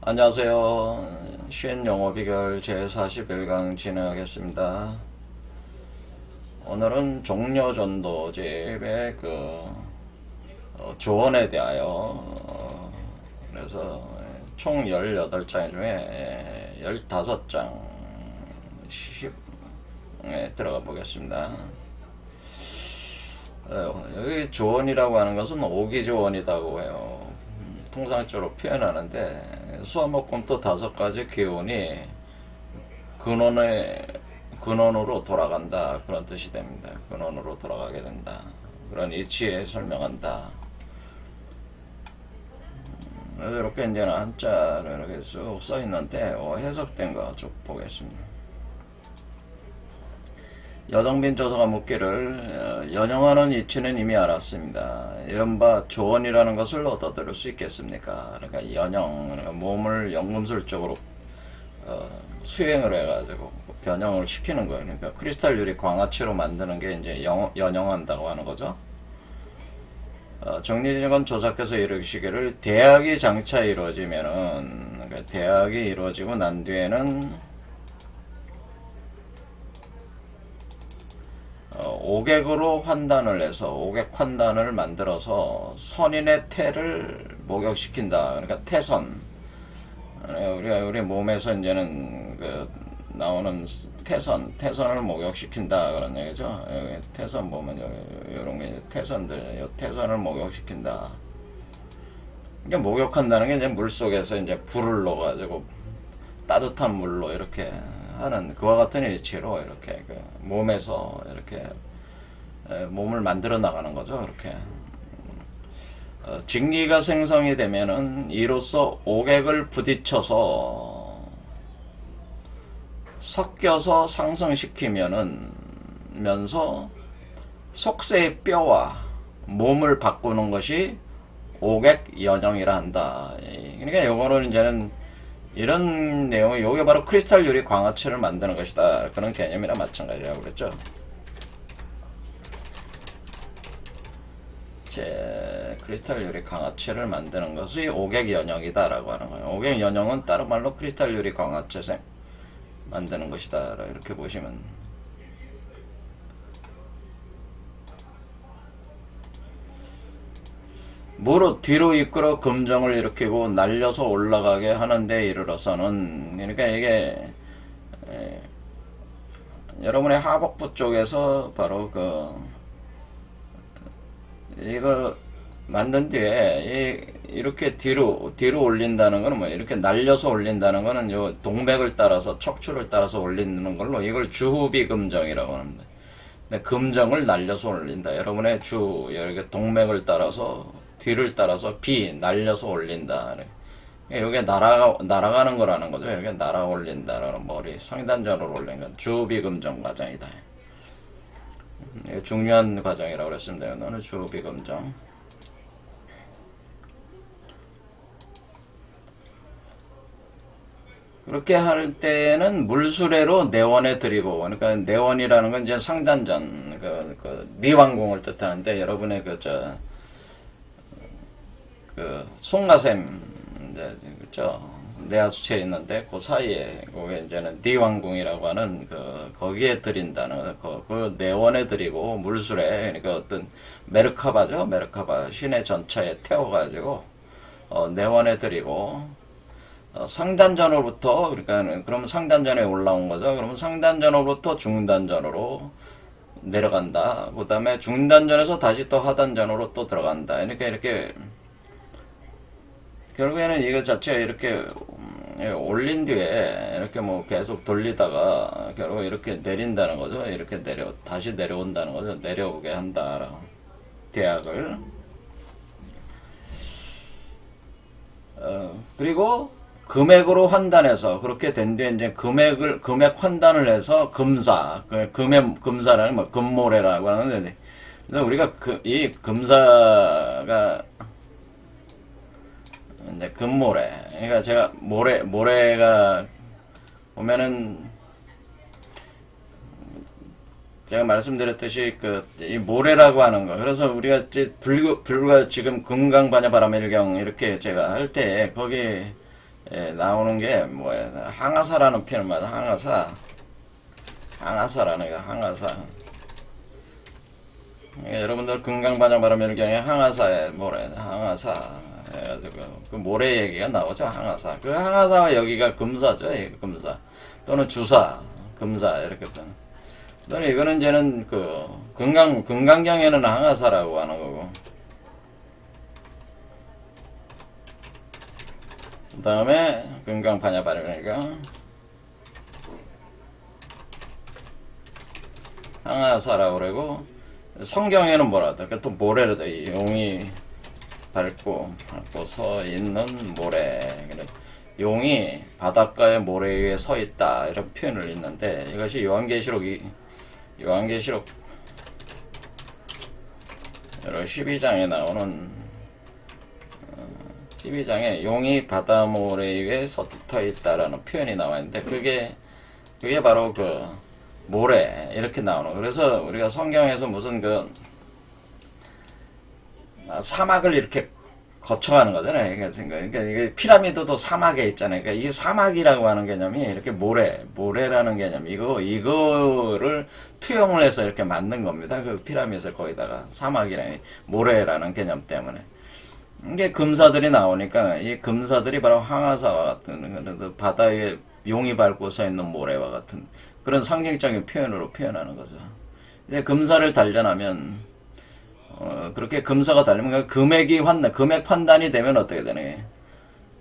안녕하세요. 쉬운 영어 비결 제41강 진행하겠습니다. 오늘은 종려전도집의 조언에 대하여 그래서 총 18장 중에 15장 10에 들어가 보겠습니다. 여기 조언이라고 하는 것은 오기조언이라고 해요. 통상적으로 표현하는데 수화목금토 5가지 기운이 근원으로 돌아간다, 그런 뜻이 됩니다. 근원으로 돌아가게 된다, 그런 이치에 설명한다. 이렇게 이제는 한자로 이렇게 쭉 써 있는데 해석된 거 쭉 보겠습니다. 여동빈 조사가 묻기를 연영하는 이치는 이미 알았습니다. 이른바 조언이라는 것을 얻어들을 수 있겠습니까? 그러니까 연영, 그러니까 몸을 연금술적으로 수행을 해가지고 변형을 시키는 거예요. 그러니까 크리스탈 유리 광화체로 만드는 게 이제 연영한다고 하는 거죠. 정리진건 조사께서 이르시기를 대학이 장차 이루어지면은, 그러니까 대학이 이루어지고 난 뒤에는 오객으로 환단을 해서 오객 환단을 만들어서 선인의 태를 목욕시킨다. 그러니까 태선. 우리 몸에서 이제는 나오는 태선을 목욕시킨다, 그런 얘기죠. 여기 태선 보면 이런 게 태선들, 태선을 목욕시킨다. 이게 목욕한다는 게 이제 물 속에서 이제 불을 넣어가지고 따뜻한 물로 이렇게 하는 그와 같은 이치로 이렇게 몸에서 이렇게 몸을 만들어 나가는 거죠. 이렇게 직리가 생성이 되면은 이로써 오객을 부딪혀서 섞여서 상승시키면서 속세의 뼈와 몸을 바꾸는 것이 오객 연영이라 한다. 그러니까 요거는 이제는 이런 내용이 요게 바로 크리스탈 유리 광화체를 만드는 것이다, 그런 개념이랑 마찬가지라고 그랬죠. 크리스탈 유리 광화체를 만드는 것이 오객 연영이다 라고 하는 거예요. 오객 연영은 다른 말로 크리스탈 유리 광화체 만드는 것이다, 이렇게 보시면. 무릇 뒤로 이끌어 금정을 일으키고 날려서 올라가게 하는데 이르러서는, 그러니까 이게 여러분의 하복부 쪽에서 바로 이거 만든 뒤에 이렇게 뒤로 올린다는 거는 이렇게 날려서 올린다는 거는 요 동맥을 따라서 척추를 따라서 올리는 걸로 이걸 주후비금정이라고 합니다. 근데 금정을 날려서 올린다. 여러분의 이렇게 동맥을 따라서 뒤를 따라서 날려서 올린다. 이게 날아가는 거라는 거죠. 이렇게 날아 올린다라는, 머리 상단전으로 올리는 건 주비금정 과정이다. 중요한 과정이라고 그랬습니다. 너는 주비금정. 그렇게 할 때는 물수레로 내원에 드리고, 그러니까 내원이라는 건 이제 상단전, 니왕궁을 뜻하는데, 여러분의 송가샘, 그죠? 내하수체에 있는데, 그 사이에, 그게 이제는 니왕궁이라고 하는, 거기에 드린다는, 그 내원에 드리고, 물술에, 그러니까 어떤, 메르카바죠? 메르카바. 시내 전차에 태워가지고, 내원에 드리고, 상단전으로부터, 그러니까, 그러면 상단전에 올라온 거죠? 그러면 상단전으로부터 중단전으로 내려간다. 그 다음에 중단전에서 다시 또 하단전으로 또 들어간다. 그러니까 이렇게, 결국에는 이거 자체가 이렇게 올린 뒤에 이렇게 계속 돌리다가 결국 이렇게 내린다는 거죠. 이렇게 다시 내려온다는 거죠. 내려오게 한다. 대학을. 그리고 금액으로 환단해서 그렇게 된 뒤에 이제 금액 환단을 해서 금사라는 금모래라고 하는데, 그래서 우리가 이 금사가 이제 금모래. 그러니까 제가 모래가 보면은 제가 말씀드렸듯이 이 모래라고 하는 거. 그래서 우리가 불과 지금 금강반야바라밀경 이렇게 제가 할 때 거기 나오는 게 뭐야? 항아사라는 표현만 항아사라는 게 항아사. 여러분들 금강반야 바라밀경에 항아사에 모래, 항아사 해가지고 그 모래 얘기가 나오죠. 항아사. 그 항아사와 여기가 금사죠. 금사 또는 주사, 금사 이렇게 또는 이거는 이제는 그 금강경에는 항아사라고 하는 거고. 그 다음에 금강반야 바라밀경 항아사라고 그러고. 성경에는 뭐라다? 또 모래라다. 용이 밟고 서 있는 모래. 용이 바닷가의 모래 위에 서 있다. 이런 표현을 있는데 이것이 요한계시록 12장에 나오는 12장에 용이 바다 모래 위에 서 있다라는 표현이 나와 있는데 그게 바로 그 모래 이렇게 나오는. 그래서 우리가 성경에서 무슨 그 사막을 이렇게 거쳐가는 거잖아요. 그러니까 이게 피라미드도 사막에 있잖아요. 그러니까 이 사막이라고 하는 개념이 이렇게 모래라는 개념 이거를 투영을 해서 이렇게 만든 겁니다. 그 피라미드를 거기다가 사막이라는 모래라는 개념 때문에. 이게 금사들이 나오니까 이 금사들이 바로 항아사와 같은 바다에 용이 밟고 서 있는 모래와 같은 그런 상징적인 표현으로 표현하는 거죠. 이제 금사를 단련하면 그렇게 금사가 달리면 금액 판단이 되면 어떻게 되는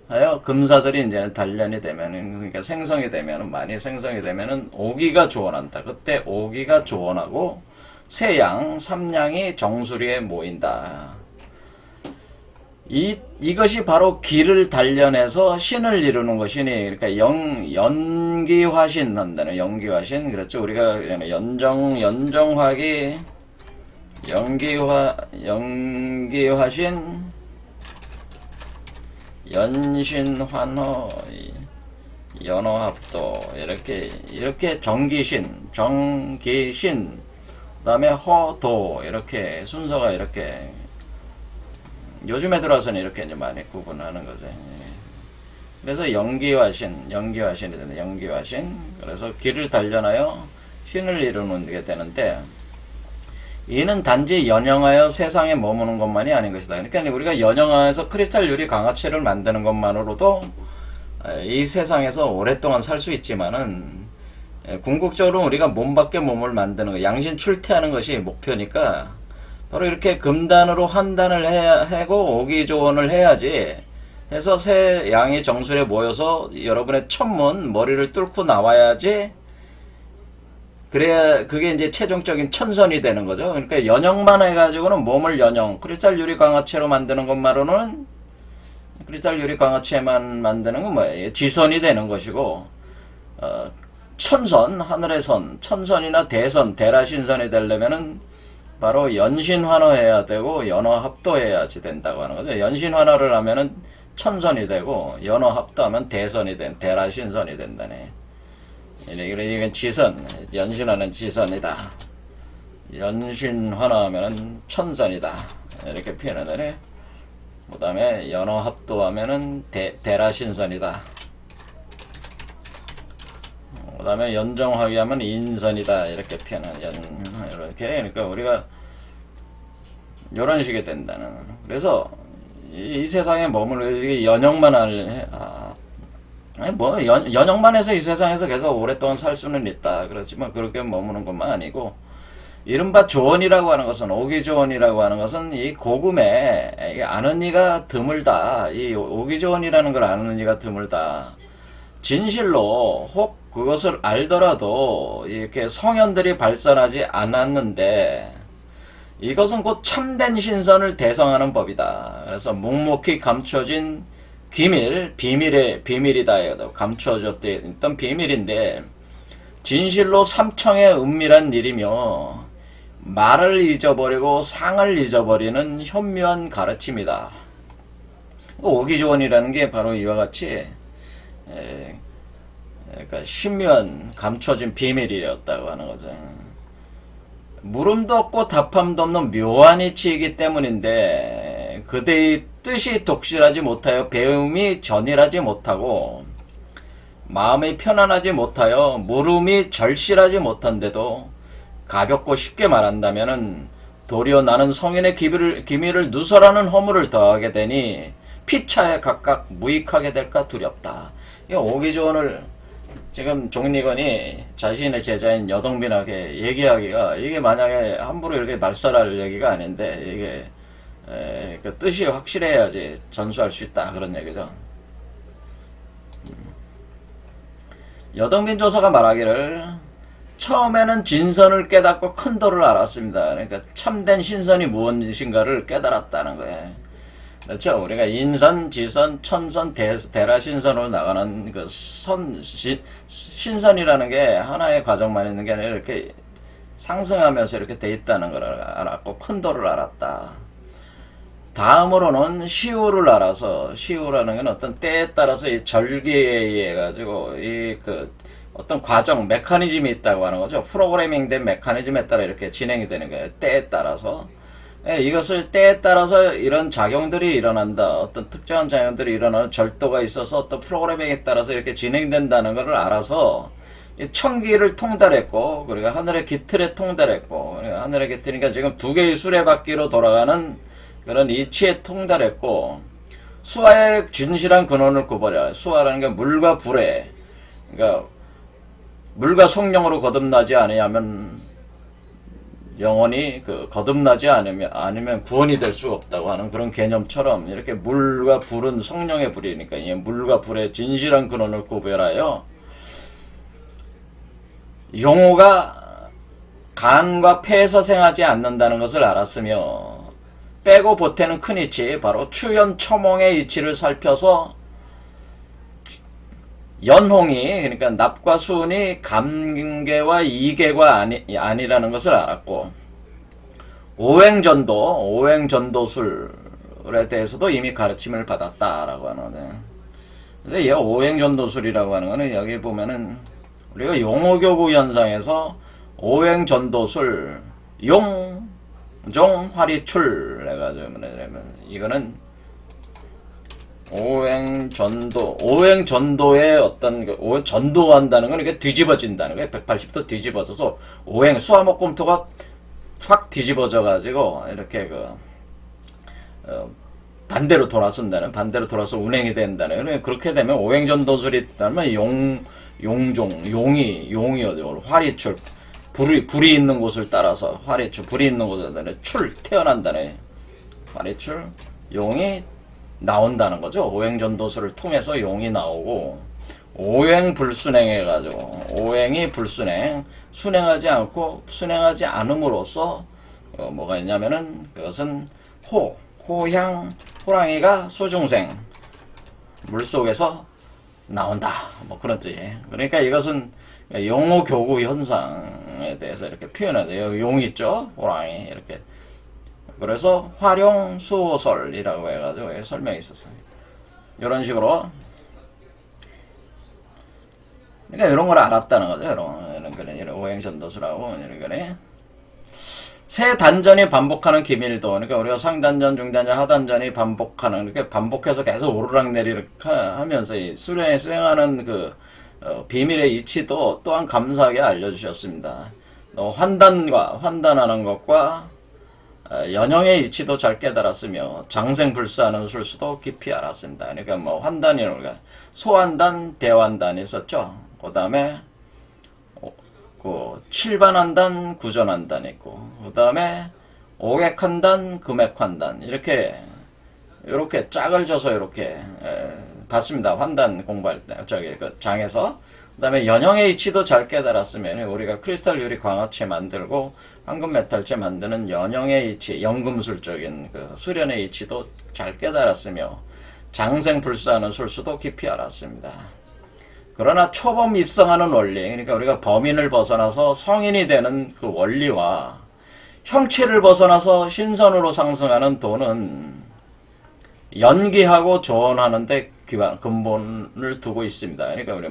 거예요? 금사들이 이제 단련이 되면 그러니까 생성이 되면 많이 생성이 되면은 오기가 조언한다. 그때 오기가 조언하고 세양, 삼양이 정수리에 모인다. 이것이 바로 기를 단련해서 신을 이루는 것이니, 그러니까 연기화신 한다는, 연기화신. 그렇죠. 우리가 연정화기, 연기화신, 연신환호, 연호합도, 이렇게 정기신, 그 다음에 허도, 이렇게 순서가 이렇게 요즘에 들어서는 이렇게 이제 많이 구분하는 거죠. 그래서 연기화신이 되는 연기화신. 그래서 기를 단련하여 신을 이루는 게 되는데 이는 단지 연영하여 세상에 머무는 것만이 아닌 것이다. 그러니까 우리가 연영하여서 크리스탈 유리 강화체를 만드는 것만으로도 이 세상에서 오랫동안 살 수 있지만은 궁극적으로 우리가 몸 밖에 몸을 만드는 거, 양신 출퇴하는 것이 목표니까 바로 이렇게 금단으로 환단을 하고 오기조언을 해야지 해서 새 양이 정술에 모여서 여러분의 천문 머리를 뚫고 나와야지. 그래야 그게 이제 최종적인 천선이 되는 거죠. 그러니까 연영만 해가지고는 몸을 크리스탈 유리 강화체로 만드는 것만으로는 크리스탈 유리 강화체만 만드는 건 뭐예요? 지선이 되는 것이고 천선, 하늘의 선, 천선이나 대선, 대라신선이 되려면은 바로 연신환호해야 되고 연호합도해야지 된다고 하는 거죠. 연신환호를 하면은 천선이 되고 연호합도하면 대선이 된 대라신선이 된다네. 이건 지선, 연신하는 지선이다. 연신환호하면은 천선이다. 이렇게 표현하네. 그 다음에 연호합도하면은 대라신선이다. 그 다음에 연정하게 하면 인선이다. 이렇게 표현하는 이렇게. 그러니까 우리가 이런 식이 된다는. 그래서 이 세상에 머물러 연영만 연영만 해서 이 세상에서 계속 오랫동안 살 수는 있다. 그렇지만 그렇게 머무는 것만 아니고 이른바 조언이라고 하는 것은 오기조언이라고 하는 것은 이 고금에 아는 이가 드물다. 이 오기조언이라는 걸 아는 이가 드물다. 진실로 혹 그것을 알더라도 이렇게 성현들이 발산하지 않았는데 이것은 곧 참된 신선을 대성하는 법이다. 그래서 묵묵히 감춰진 비밀이다. 감춰졌던 비밀인데 진실로 삼청의 은밀한 일이며 말을 잊어버리고 상을 잊어버리는 현묘한 가르침이다. 오기조언이라는 게 바로 이와 같이 그러니까 신묘한 감춰진 비밀이었다고 하는 거죠. 물음도 없고 답함도 없는 묘한 이치이기 때문인데 그대의 뜻이 독실하지 못하여 배움이 전일하지 못하고 마음이 편안하지 못하여 물음이 절실하지 못한데도 가볍고 쉽게 말한다면은 도리어 나는 성인의 기미를 누설하는 허물을 더하게 되니 피차에 각각 무익하게 될까 두렵다. 이 오기조원을 지금 종리건이 자신의 제자인 여동빈에게 얘기하기가 이게 만약에 함부로 이렇게 말살할 얘기가 아닌데 이게 그 뜻이 확실해야지 전수할 수 있다 그런 얘기죠. 여동빈 조사가 말하기를 처음에는 진선을 깨닫고 큰 도를 알았습니다. 그러니까 참된 신선이 무엇인가를 깨달았다는 거예요. 그렇죠. 우리가 인선, 지선, 천선, 대라신선으로 나가는 그 신선이라는 게 하나의 과정만 있는 게 아니라 이렇게 상승하면서 이렇게 돼 있다는 걸 알았고 큰 도를 알았다. 다음으로는 시우를 알아서, 시우라는 건 어떤 때에 따라서 이 절기에 의해 가지고 이 그 어떤 과정, 메커니즘이 있다고 하는 거죠. 프로그래밍 된 메커니즘에 따라 이렇게 진행이 되는 거예요. 때에 따라서. 이것을 때에 따라서 이런 작용들이 일어난다. 어떤 특정한 작용들이 일어나는 절도가 있어서 어떤 프로그래밍에 따라서 이렇게 진행된다는 것을 알아서 천기를 통달했고, 그리고 하늘의 깃틀에 통달했고, 하늘의 깃틀이니까 지금 두 개의 수레바퀴로 돌아가는 그런 이치에 통달했고, 수화의 진실한 근원을 구별해야. 수화라는 게 물과 불에, 그러니까 물과 성령으로 거듭나지 않으면 영원히 거듭나지 않으면 구원이 될 수 없다고 하는 그런 개념처럼 이렇게 물과 불은 성령의 불이니까 이 물과 불의 진실한 근원을 구별하여 용호가 간과 폐에서 생하지 않는다는 것을 알았으며 빼고 보태는 큰 이치 바로 추연 처몽의 이치를 살펴서 연홍이 그러니까 납과 수운이 감계와 이계가 아니라는 것을 알았고 오행전도술에 대해서도 이미 가르침을 받았다라고 하는데 근데 이 오행전도술이라고 하는 거는 여기 보면은 우리가 용호교구 현상에서 오행전도술 용종 화리출 해가지고 이거는 오행전도의 어떤, 전도한다는 건 이게 뒤집어진다는 거예요. 180도 뒤집어져서, 수화목금토가 확 뒤집어져가지고, 이렇게 반대로 돌아선다는, 반대로 돌아서 운행이 된다는, 그렇게 되면 오행전도술이 있다면 용이요. 화리출. 불이 있는 곳을 따라서, 화리출, 불이 있는 곳을 따라서, 태어난다네. 화리출, 용이, 나온다는 거죠. 오행전도술을 통해서 용이 나오고 오행불순행 해가지고 오행이 불순행 순행하지 않고 순행하지 않음으로써 뭐가 있냐면은 그것은 호향 호랑이가 수중생 물속에서 나온다 뭐 그런 뜻이에요. 그러니까 이것은 용호교구 현상에 대해서 이렇게 표현하죠. 용 있죠. 호랑이 이렇게 그래서 활용수호설이라고 해가지고 설명이 있었어요. 이런 식으로 그러니까 이런 걸 알았다는 거죠. 이런 오행전도술하고 이런 거네. 세 단전이 반복하는 기밀도 그러니까 우리가 상단전, 중단전, 하단전이 반복하는 이렇게 반복해서 계속 오르락내리락 하면서 이 수련에 수행하는 그 비밀의 이치도 또한 감사하게 알려주셨습니다. 환단하는 것과 연형의 이치도 잘 깨달았으며 장생불사하는 술수도 깊이 알았습니다. 그러니까 뭐 환단이 우리가 소환단, 대환단이 있었죠. 그 다음에 칠반환단, 구전환단이 있고 그 다음에 오객환단, 금액환단 이렇게 짝을 져서 이렇게 봤습니다. 환단 공부할 때 장에서 그 다음에 연형의 이치도 잘 깨달았으면 우리가 크리스탈 유리 광화체 만들고 황금 메탈체 만드는 연형의 이치, 연금술적인 수련의 이치도 잘 깨달았으며 장생불사하는 술수도 깊이 알았습니다. 그러나 초범 입성하는 원리, 그러니까 우리가 범인을 벗어나서 성인이 되는 그 원리와 형체를 벗어나서 신선으로 상승하는 도는 연기하고 조언하는데 근본을 두고 있습니다. 그러니까 우리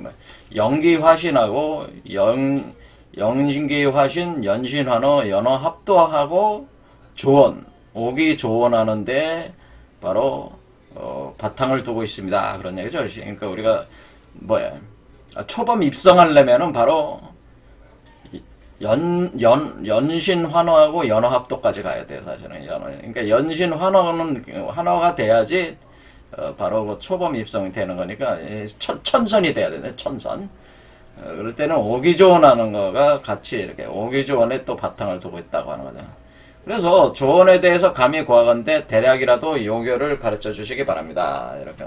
연기화신하고 연기화신, 연신환호, 연어합도하고 조언, 오기조언하는데 바로 바탕을 두고 있습니다. 그런 얘기죠. 그러니까 우리가 뭐야 초범 입성하려면은 바로 연신 환호하고 연어합도까지 가야 돼요. 사실은 그러니까 연신 환호가 돼야지 바로 그 초범 입성이 되는 거니까 천선이 돼야 되네. 천선. 그럴 때는 오기조원하는 거가 같이 이렇게 오기조원에 또 바탕을 두고 있다고 하는 거죠. 그래서 조언에 대해서 감히 구하건대 대략이라도 요교를 가르쳐 주시기 바랍니다. 이렇게.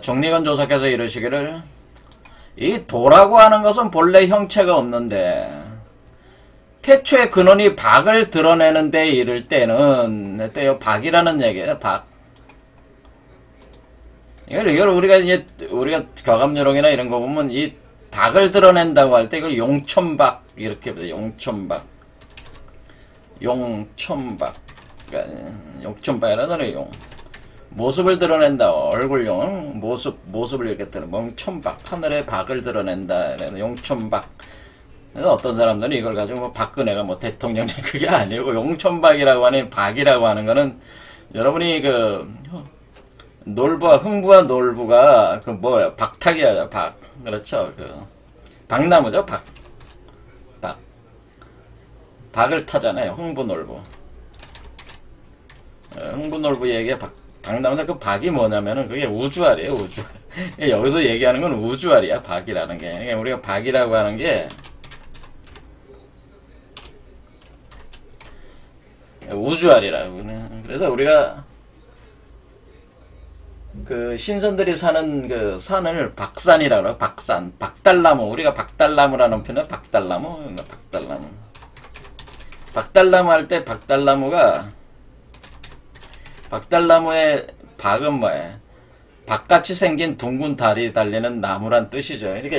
정리관 조사께서 이러시기를 이 도라고 하는 것은 본래 형체가 없는데 태초의 근원이 박을 드러내는데 이를 때는 박이라는 얘기예요. 박. 이걸 우리가 과감요령이나 이런 거 보면 이 박을 드러낸다고 할 때 이걸 용천박 이렇게 보죠. 용천박. 그러니까 용천박이라는 용. 모습을 드러낸다. 얼굴용 모습을 이렇게 드러내. 용천박. 하늘의 박을 드러낸다. 용천박. 그래서 어떤 사람들은 이걸 가지고 뭐 박근혜가 뭐 대통령 그게 아니고 용천박이라고 하는 박이라고 하는 거는 여러분이 그 흥부와 놀부가 그 뭐야 박탁이야 박. 그렇죠. 그 박나무죠. 박을 타잖아요. 흥부놀부. 흥부놀부 얘기에 박나무인데 그 박이 뭐냐면은 그게 우주알이에요. 우주알. 여기서 얘기하는 건 우주알이야. 박이라는 게. 그러니까 우리가 박이라고 하는 게 우주알이라고. 그래서 우리가 그 신선들이 사는 그 산을 박산이라고 그래요. 박산. 박달나무. 우리가 박달나무라는 표현은 박달나무. 박달나무 할 때 박달나무의 박은 뭐예요? 박같이 생긴 둥근 다리 달리는 나무란 뜻이죠. 그러니까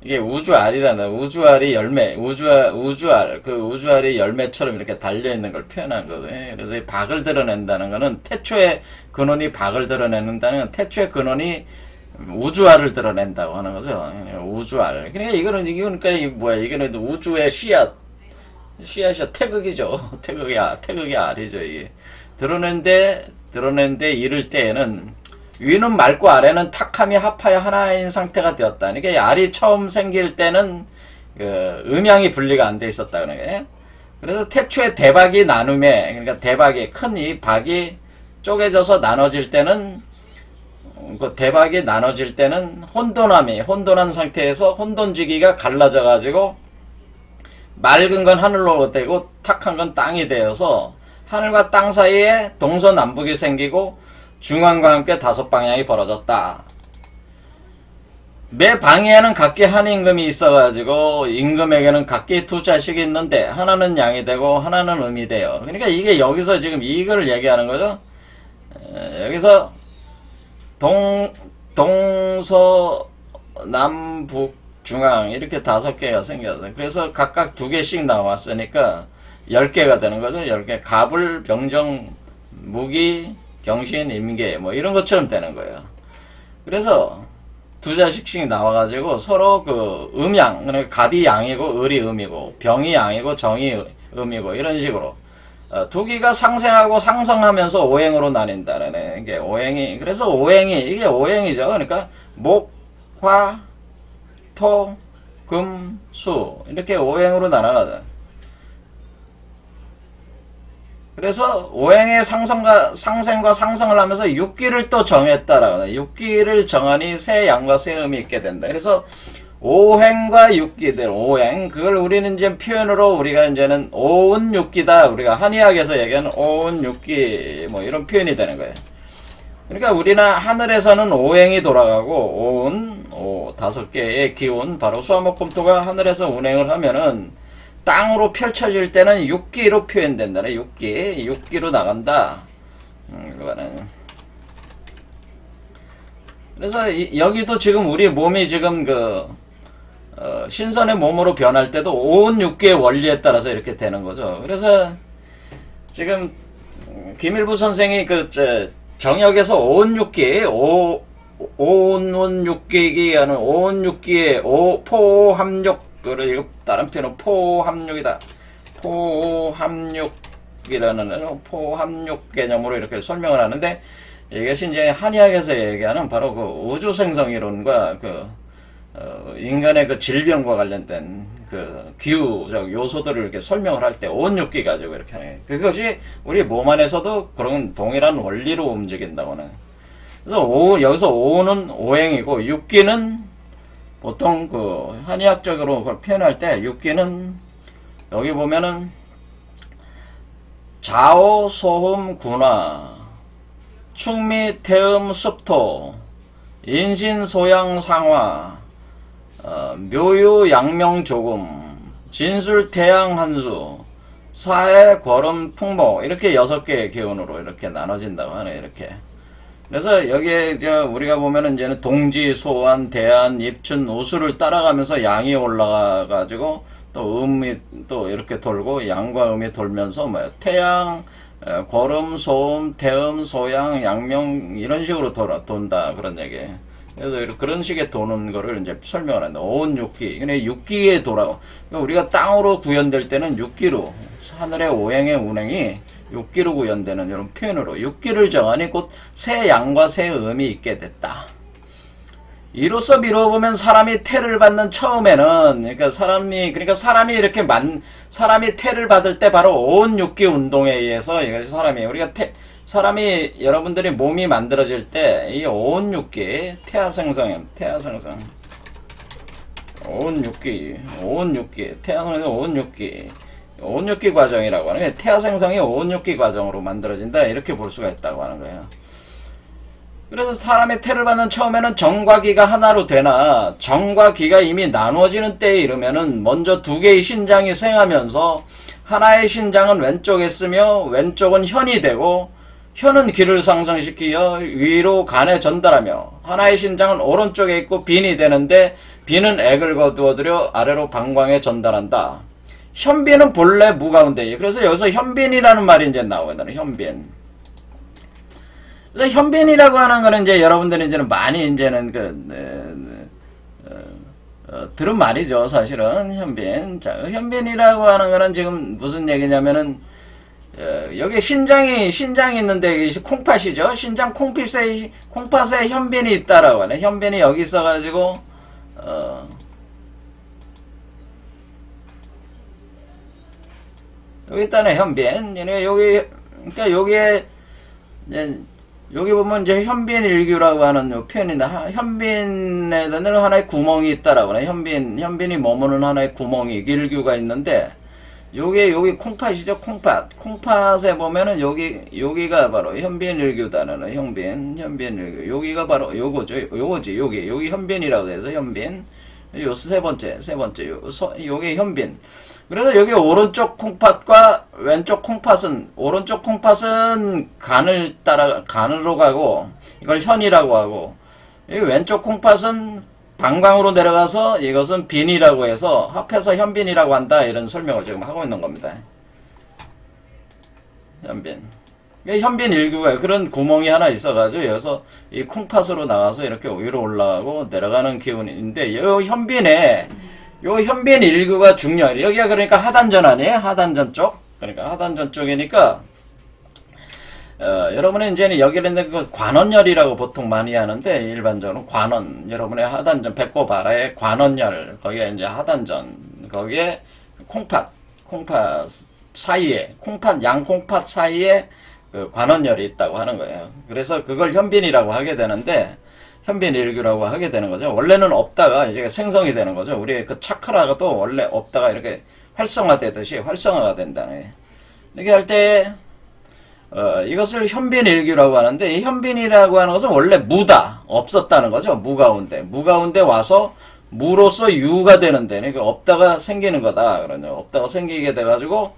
이게 우주알이라는 우주알이 열매, 우주알 그 우주알이 열매처럼 이렇게 달려 있는 걸 표현한 거거든요. 그래서 이 박을 드러낸다는 거는 태초의 근원이 박을 드러낸다는 건 태초의 근원이 우주알을 드러낸다고 하는 거죠. 우주알. 그러니까 이거는 이거는 우주의 씨앗이 태극이죠. 태극이 알이죠. 이게 드러낸데 이를 때에는 위는 맑고 아래는 탁함이 합하여 하나인 상태가 되었다. 그러니까 알이 처음 생길 때는 그 음양이 분리가 안 돼 있었다 그런 거예요. 그래서 태초의 대박이 나눔에 그러니까 대박이 큰 이 박이 쪼개져서 나눠질 때는 그 대박이 나눠질 때는 혼돈한 상태에서 혼돈지기가 갈라져 가지고 맑은 건 하늘로 되고 탁한 건 땅이 되어서 하늘과 땅 사이에 동서남북이 생기고 중앙과 함께 5방향이 벌어졌다. 매 방에는 각기 한 임금이 있어가지고 임금에게는 각기 2자식이 있는데 하나는 양이 되고 하나는 음이 돼요. 그러니까 이게 여기서 지금 이걸 얘기하는 거죠. 여기서 동서 남북 중앙 이렇게 5개가 생겼어요. 그래서 각각 2개씩 나왔으니까 10개가 되는 거죠. 10개. 갑을, 병정, 무기, 경신, 임계 뭐 이런 것처럼 되는 거예요. 그래서 2자식씩 나와가지고 서로 그 음양, 그러니까 갑이 양이고 을이 음이고 병이 양이고 정이 음이고 이런 식으로 2기가 상생하고 상성하면서 오행으로 나뉜다는 게 오행이. 그래서 이게 오행이죠. 그러니까 목, 화, 토, 금, 수 이렇게 오행으로 나눠가죠. 그래서 오행의 상생과 상성을 하면서 6기를 또 정했다라고. 6기를 정하니 새 양과 새 음이 있게 된다. 그래서 오행과 6기들, 오행, 그걸 우리는 이제 표현으로 우리가 이제는 오운 6기다. 우리가 한의학에서 얘기하는 오운 6기, 뭐 이런 표현이 되는 거예요. 그러니까 우리는 하늘에서는 오행이 돌아가고, 오운, 5개의 기운, 바로 수화목금토가 하늘에서 운행을 하면은 땅으로 펼쳐질 때는 6기로 표현된다네. 6기로 나간다. 이거는. 그래서 여기도 지금 우리 몸이 지금 신선의 몸으로 변할 때도 오운 6기의 원리에 따라서 이렇게 되는 거죠. 그래서 지금 김일부 선생이 정역에서 오운 6기, 오운 6기기 하는 오운 6기의 포함육, 그리고 다른 표현은 포함육이다. 포함육 포함육이라는 포함육 개념으로 이렇게 설명을 하는데, 이것이 이제 한의학에서 얘기하는 바로 그 우주생성이론과 인간의 그 질병과 관련된 그 기후적 요소들을 이렇게 설명을 할 때 온육기 가지고 이렇게 하는 거예요. 그것이 우리 몸 안에서도 그런 동일한 원리로 움직인다고 하는. 그래서 여기서 오는 오행이고, 육기는 보통 그 한의학적으로 그걸 표현할 때 육기는 여기 보면은 자오, 소음, 군화, 충미, 태음, 습토, 인신, 소양, 상화, 묘유, 양명, 조금, 진술, 태양, 한수, 사해, 거름, 풍목, 이렇게 6개의 기운으로 이렇게 나눠진다고 하네, 이렇게. 그래서 여기에 우리가 보면은 이제는 동지, 소환, 대안, 입춘, 우수를 따라가면서 양이 올라가가지고 또 음이 또 이렇게 돌고 양과 음이 돌면서 태양, 거름, 소음, 태음, 소양, 양명 이런 식으로 돈다 그런 얘기예요. 그래서 그런 식의 도는 거를 이제 설명을 한다. 온 육기. 근데 육기에 돌아가. 그러니까 우리가 땅으로 구현될 때는 육기로 하늘의 오행의 운행이 육기로 구현되는 이런 표현으로 육기를 정하니 곧 새 양과 새 음이 있게 됐다. 이로써 미뤄보면 사람이 태를 받는 처음에는 사람이 이렇게 사람이 태를 받을 때 바로 온 육기 운동에 의해서 이것이 사람이 여러분들이 몸이 만들어질 때 이 온 육기 태아생성 온 육기 태아생성 온 육기 과정이라고 하는 거예요. 태아생성이 온 육기 과정으로 만들어진다 이렇게 볼 수가 있다고 하는 거예요. 그래서 사람의 태를 받는 처음에는 정과 기가 하나로 되나 정과 기가 이미 나누어지는 때에 이르면은 먼저 2개의 신장이 생하면서 하나의 신장은 왼쪽에 쓰며 왼쪽은 현이 되고 현은 기를 상승시키어 위로 간에 전달하며 하나의 신장은 오른쪽에 있고 빈이 되는데 빈은 액을 거두어들여 아래로 방광에 전달한다. 현빈은 본래 무 가운데. 그래서 여기서 현빈이라는 말이 이제 나오거든요. 현빈. 그래서 현빈이라고 하는 거는 이제 여러분들이 이제는 많이 이제는 들은 말이죠. 사실은 현빈. 자, 현빈이라고 하는 거는 지금 무슨 얘기냐면은 여기 신장이 있는데 이게 콩팥이죠. 신장 콩팥에 현빈이 있다라고 하네. 현빈이 여기 있어가지고 여기 있다네 현빈. 그러니까 여기에 여기 보면 이제 현빈일규라고 하는 표현인데 현빈에는 하나의 구멍이 있다라고 하네. 현빈이 머무는 하나의 구멍이 일규가 있는데 여기 콩팥이죠. 콩팥에 보면은 여기가 바로 현빈일규다는 현빈일규. 여기가 바로 요거지. 여기 현빈이라고 돼서 현빈. 요 세 번째 요게 현빈. 그래서 여기 오른쪽 콩팥과 왼쪽 콩팥은 오른쪽 콩팥은 간으로 가고 이걸 현이라고 하고 이 왼쪽 콩팥은 방광으로 내려가서 이것은 빈이라고 해서 합해서 현빈이라고 한다 이런 설명을 지금 하고 있는 겁니다. 현빈. 현빈 일규가 그런 구멍이 하나 있어가지고 여기서 이 콩팥으로 나가서 이렇게 위로 올라가고 내려가는 기운인데 요 현빈 일규가 중요해요. 여기가 그러니까 하단전 아니에요? 하단전 쪽. 그러니까 하단전 쪽이니까 여러분은 이제는 여기는 그 관원열이라고 보통 많이 하는데 일반적으로 관원 여러분의 하단전 배꼽 아래에 관원열 거기에 이제 하단전 거기에 콩팥 사이에 양콩팥 사이에 그 관원열이 있다고 하는 거예요. 그래서 그걸 현빈이라고 하게 되는데 현빈일규라고 하게 되는 거죠. 원래는 없다가 이제 생성이 되는 거죠. 우리의 그 차크라가도 원래 없다가 이렇게 활성화되듯이 활성화가 된다네. 이렇게 할 때 이것을 현빈일규라고 하는데 이 현빈이라고 하는 것은 원래 무다 없었다는 거죠. 무 가운데 와서 무로서 유가 되는데 그러니까 없다가 생기는 거다. 그러죠. 없다가 생기게 돼가지고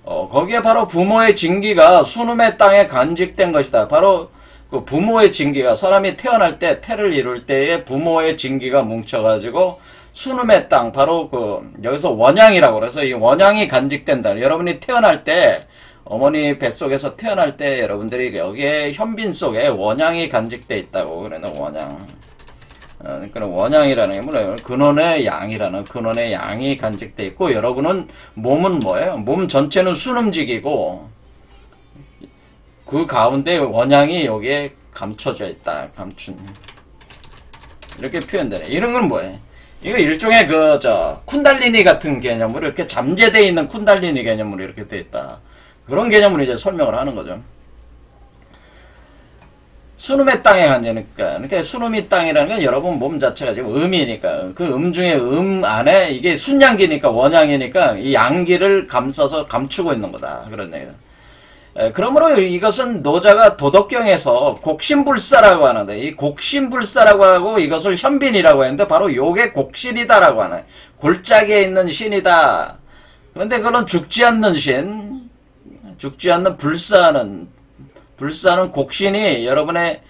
거기에 바로 부모의 진기가 순음의 땅에 간직된 것이다. 바로 그 부모의 진기가 사람이 태어날 때 태를 이룰 때에 부모의 진기가 뭉쳐가지고 순음의 땅 바로 여기서 원양이라고 그래서 이 원양이 간직된다. 여러분이 태어날 때 어머니 뱃속에서 태어날 때 여러분들이 여기에 현빈 속에 원양이 간직돼 있다고 그러는 원양. 그런 원양이라는 게 뭐예요? 근원의 양이 간직돼 있고 여러분은 몸은 뭐예요? 몸 전체는 순음직이고 그 가운데 원양이 여기에 감춰져 있다. 감춘. 이렇게 표현되네. 이런 건 뭐예요? 이거 일종의 쿤달리니 같은 개념으로 이렇게 잠재되어 있는 쿤달리니 개념으로 이렇게 되어 있다. 그런 개념으로 이제 설명을 하는 거죠. 수놈의 땅에 앉으니까. 그러니까 수놈이 땅이라는 건 여러분 몸 자체가 지금 음이니까. 그 음 중에 음 안에 이게 순양기니까 원양이니까 이 양기를 감싸서 감추고 있는 거다. 그런 얘기다. 그러므로 이것은 노자가 도덕경에서 곡신불사라고 하는데, 이 곡신불사라고 하고 이것을 현빈이라고 했는데 바로 요게 곡신이다라고 하는, 골짜기에 있는 신이다. 그런데 그건 죽지 않는 신, 죽지 않는 불사는 곡신이 여러분의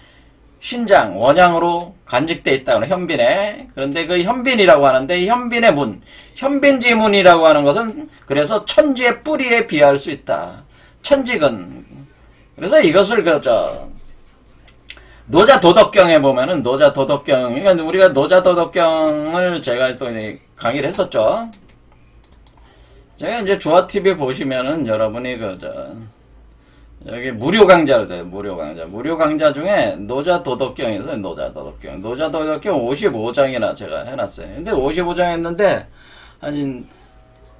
신장, 원양으로 간직되어 있다고 현빈에. 그런데 그 현빈이라고 하는데 이 현빈의 문, 현빈지문이라고 하는 것은 그래서 천지의 뿌리에 비할 수 있다. 천직은. 그래서 이것을 노자 도덕경에 보면은 노자 도덕경, 그러니까 우리가 노자 도덕경을 제가 또 강의를 했었죠. 제가 이제 조아TV 보시면은 여러분이 여기 무료 강좌로 돼요. 무료 강좌. 무료 강좌 중에 노자 도덕경에서 노자 도덕경 55장이나 제가 해놨어요. 근데 55장 했는데 아니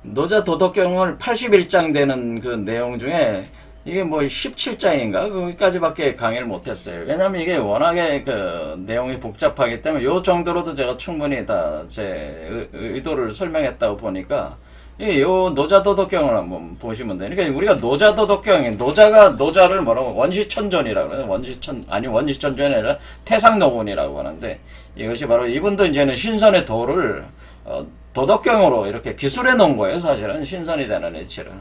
노자 도덕경을 81장 되는 그 내용 중에 이게 뭐 17장인가? 거기까지밖에 강의를 못했어요. 왜냐면 이게 워낙에 그 내용이 복잡하기 때문에 요 정도로도 제가 충분히 다 제 의도를 설명했다고 보니까 요 노자 도덕경을 한번 보시면 돼요. 그러니까 우리가 노자 도덕경에 노자를 뭐라고 원시천존이라고 그래요. 원시천존이 아니라 태상노곤이라고 하는데 이것이 바로 이분도 이제는 신선의 도를 도덕경으로 이렇게 기술해 놓은 거예요. 사실은 신선이 되는 이치를.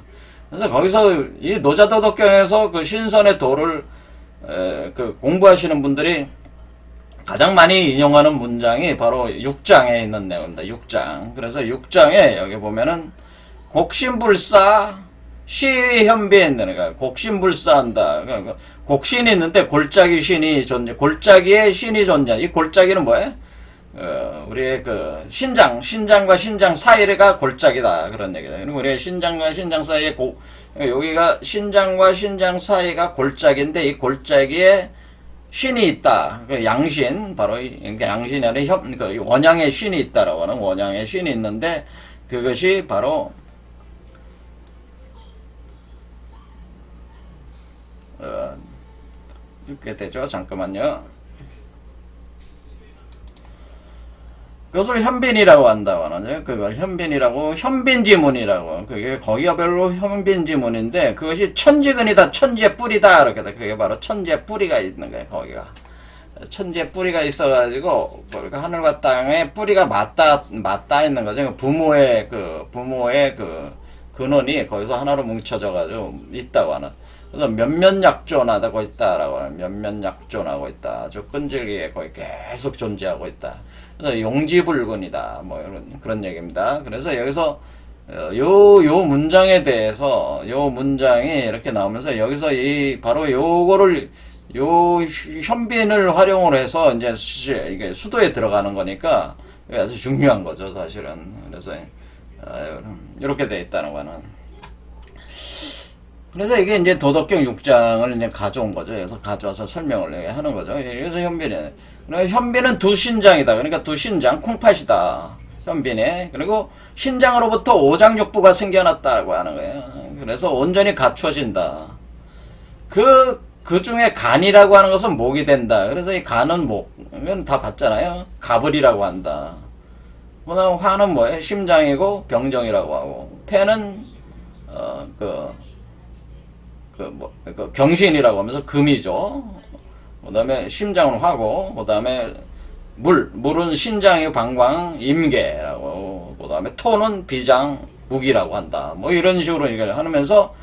그래서 거기서 이 노자 도덕경에서 그 신선의 도를 그 공부하시는 분들이 가장 많이 인용하는 문장이 바로 6장에 있는 내용입니다. 6장. 그래서 6장에 여기 보면은 곡신불사 시현빈, 그러니까 곡신불사한다. 그러니까 곡신이 있는데 골짜기 신이 존재, 골짜기에 신이 존재. 이 골짜기는 뭐예요? 우리의 그 신장과 신장 사이가 골짜기다. 그런 얘기다. 그리고 우리의 신장과 신장 사이에 여기가 신장과 신장 사이가 골짜기인데 이 골짜기에 신이 있다. 그 양신, 바로 그러니까 양신이 아니라 그 원양의 신이 있다라고 하는 원양의 신이 있는데 그것이 바로 이렇게 되죠. 잠깐만요. 그것을 현빈이라고 한다고 하는데, 그걸 현빈이라고, 현빈지문이라고. 그게 거기가별로 현빈지문인데, 그것이 천지근이다, 천지의 뿌리다, 이렇게 돼. 그게 바로 천지의 뿌리가 있는 거예요, 거기가. 천지의 뿌리가 있어가지고, 그러니까 하늘과 땅에 뿌리가 맞닿아 있는 거죠. 부모의 그 근원이 거기서 하나로 뭉쳐져가지고 있다고 하는. 그래서 몇몇약존하고 있다라고 하는, 몇몇약존하고 있다. 아주 끈질기게 거기 계속 존재하고 있다. 그래서 용지불근이다. 뭐 이런 그런 얘기입니다. 그래서 여기서 요 문장에 대해서 요 문장이 이렇게 나오면서 여기서 바로 요거를 요 현빈을 활용을 해서 이제 이게 수도에 들어가는 거니까 아주 중요한 거죠, 사실은. 그래서 이렇게 돼 있다는 거는. 그래서 이게 이제 도덕경 6장을 이제 가져온 거죠. 그래서 가져와서 설명을 하는 거죠. 그래서 현빈은 두 신장이다. 그러니까 두 신장, 콩팥이다. 현빈에. 그리고 신장으로부터 오장육부가 생겨났다고 하는 거예요. 그래서 온전히 갖추어진다. 그 중에 간이라고 하는 것은 목이 된다. 그래서 이 간은 목. 이건 다 봤잖아요. 가불이라고 한다. 그 다음 화는 뭐예요? 심장이고 병정이라고 하고. 폐는, 경신이라고 하면서 금이죠. 그 다음에 심장은 화고, 그 다음에 물은 신장이 방광, 임계라고, 그 다음에 토는 비장, 우기라고 한다. 뭐 이런 식으로 얘기를 하면서,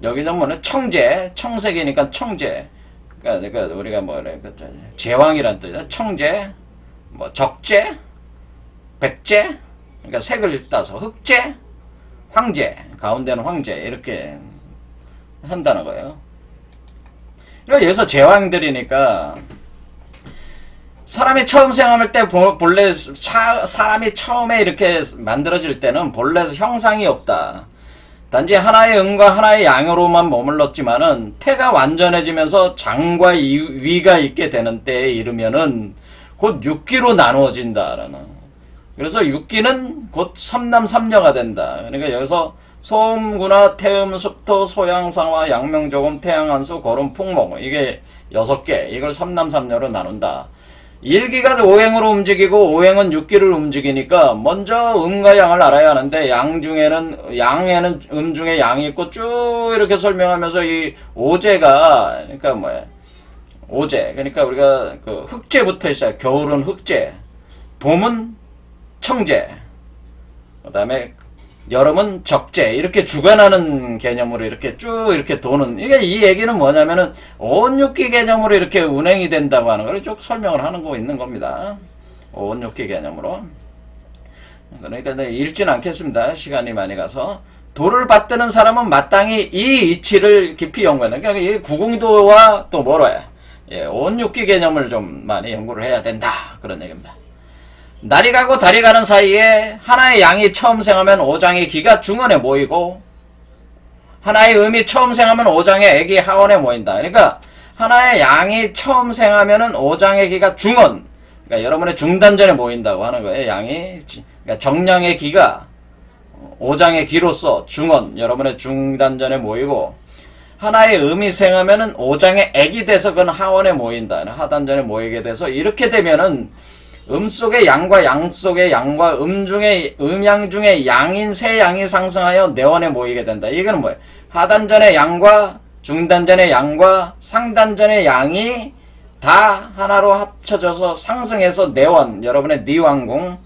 여기는 뭐냐, 청제, 청색이니까 청제. 그러니까 우리가 뭐래, 제왕이란 뜻이야. 청제, 뭐 적제, 백제, 그러니까 색을 따서 흑제, 황제, 가운데는 황제, 이렇게 한다는 거예요. 그러니까 여기서 제왕들이니까 사람이 처음 생활할 때 본래 사람이 처음에 이렇게 만들어질 때는 본래 형상이 없다. 단지 하나의 음과 하나의 양으로만 머물렀지만은 태가 완전해지면서 장과 위가 있게 되는 때에 이르면은 곧 육기로 나누어진다라는. 그래서 육기는 곧 삼남삼녀가 된다. 그러니까 여기서 소음구나 태음 습토 소양상화 양명조금 태양한수 거름 풍목 이게 6개 이걸 삼남삼녀로 나눈다. 일기가 오행으로 움직이고 오행은 육기를 움직이니까 먼저 음과 양을 알아야 하는데 양에는 음 중에 양이 있고 쭉 이렇게 설명하면서 이 오제가 그러니까 뭐야 오제 그러니까 우리가 그 흑제부터 있어요. 겨울은 흑제, 봄은 청제, 그 다음에 여름은 적제 이렇게 주관하는 개념으로 이렇게 쭉 이렇게 도는 이게 이 얘기는 뭐냐면은 오온육기 개념으로 이렇게 운행이 된다고 하는 걸 쭉 설명을 하는 거 있는 겁니다. 오온육기 개념으로. 그러니까 읽지는 않겠습니다. 시간이 많이 가서. 도를 받드는 사람은 마땅히 이 이치를 깊이 연구하는 그러니까 이 구궁도와 또 뭐라 해 오온육기 개념을 좀 많이 연구를 해야 된다 그런 얘기입니다. 날이 가고 달이 가는 사이에 하나의 양이 처음 생하면 오장의 기가 중원에 모이고 하나의 음이 처음 생하면 오장의 액이 하원에 모인다. 그러니까 하나의 양이 처음 생하면은 오장의 기가 중원 그러니까 여러분의 중단전에 모인다고 하는 거예요. 양이 그러니까 정량의 기가 오장의 기로서 중원 여러분의 중단전에 모이고 하나의 음이 생하면은 오장의 액이 돼서 그건 하원에 모인다. 하단전에 모이게 돼서 이렇게 되면은 음 속의 양과 양 속의 양과 음양 중에 양인 세 양이 상승하여 내원에 모이게 된다. 이거는 뭐예요? 하단전의 양과 중단전의 양과 상단전의 양이 다 하나로 합쳐져서 상승해서 내원, 여러분의 니왕궁,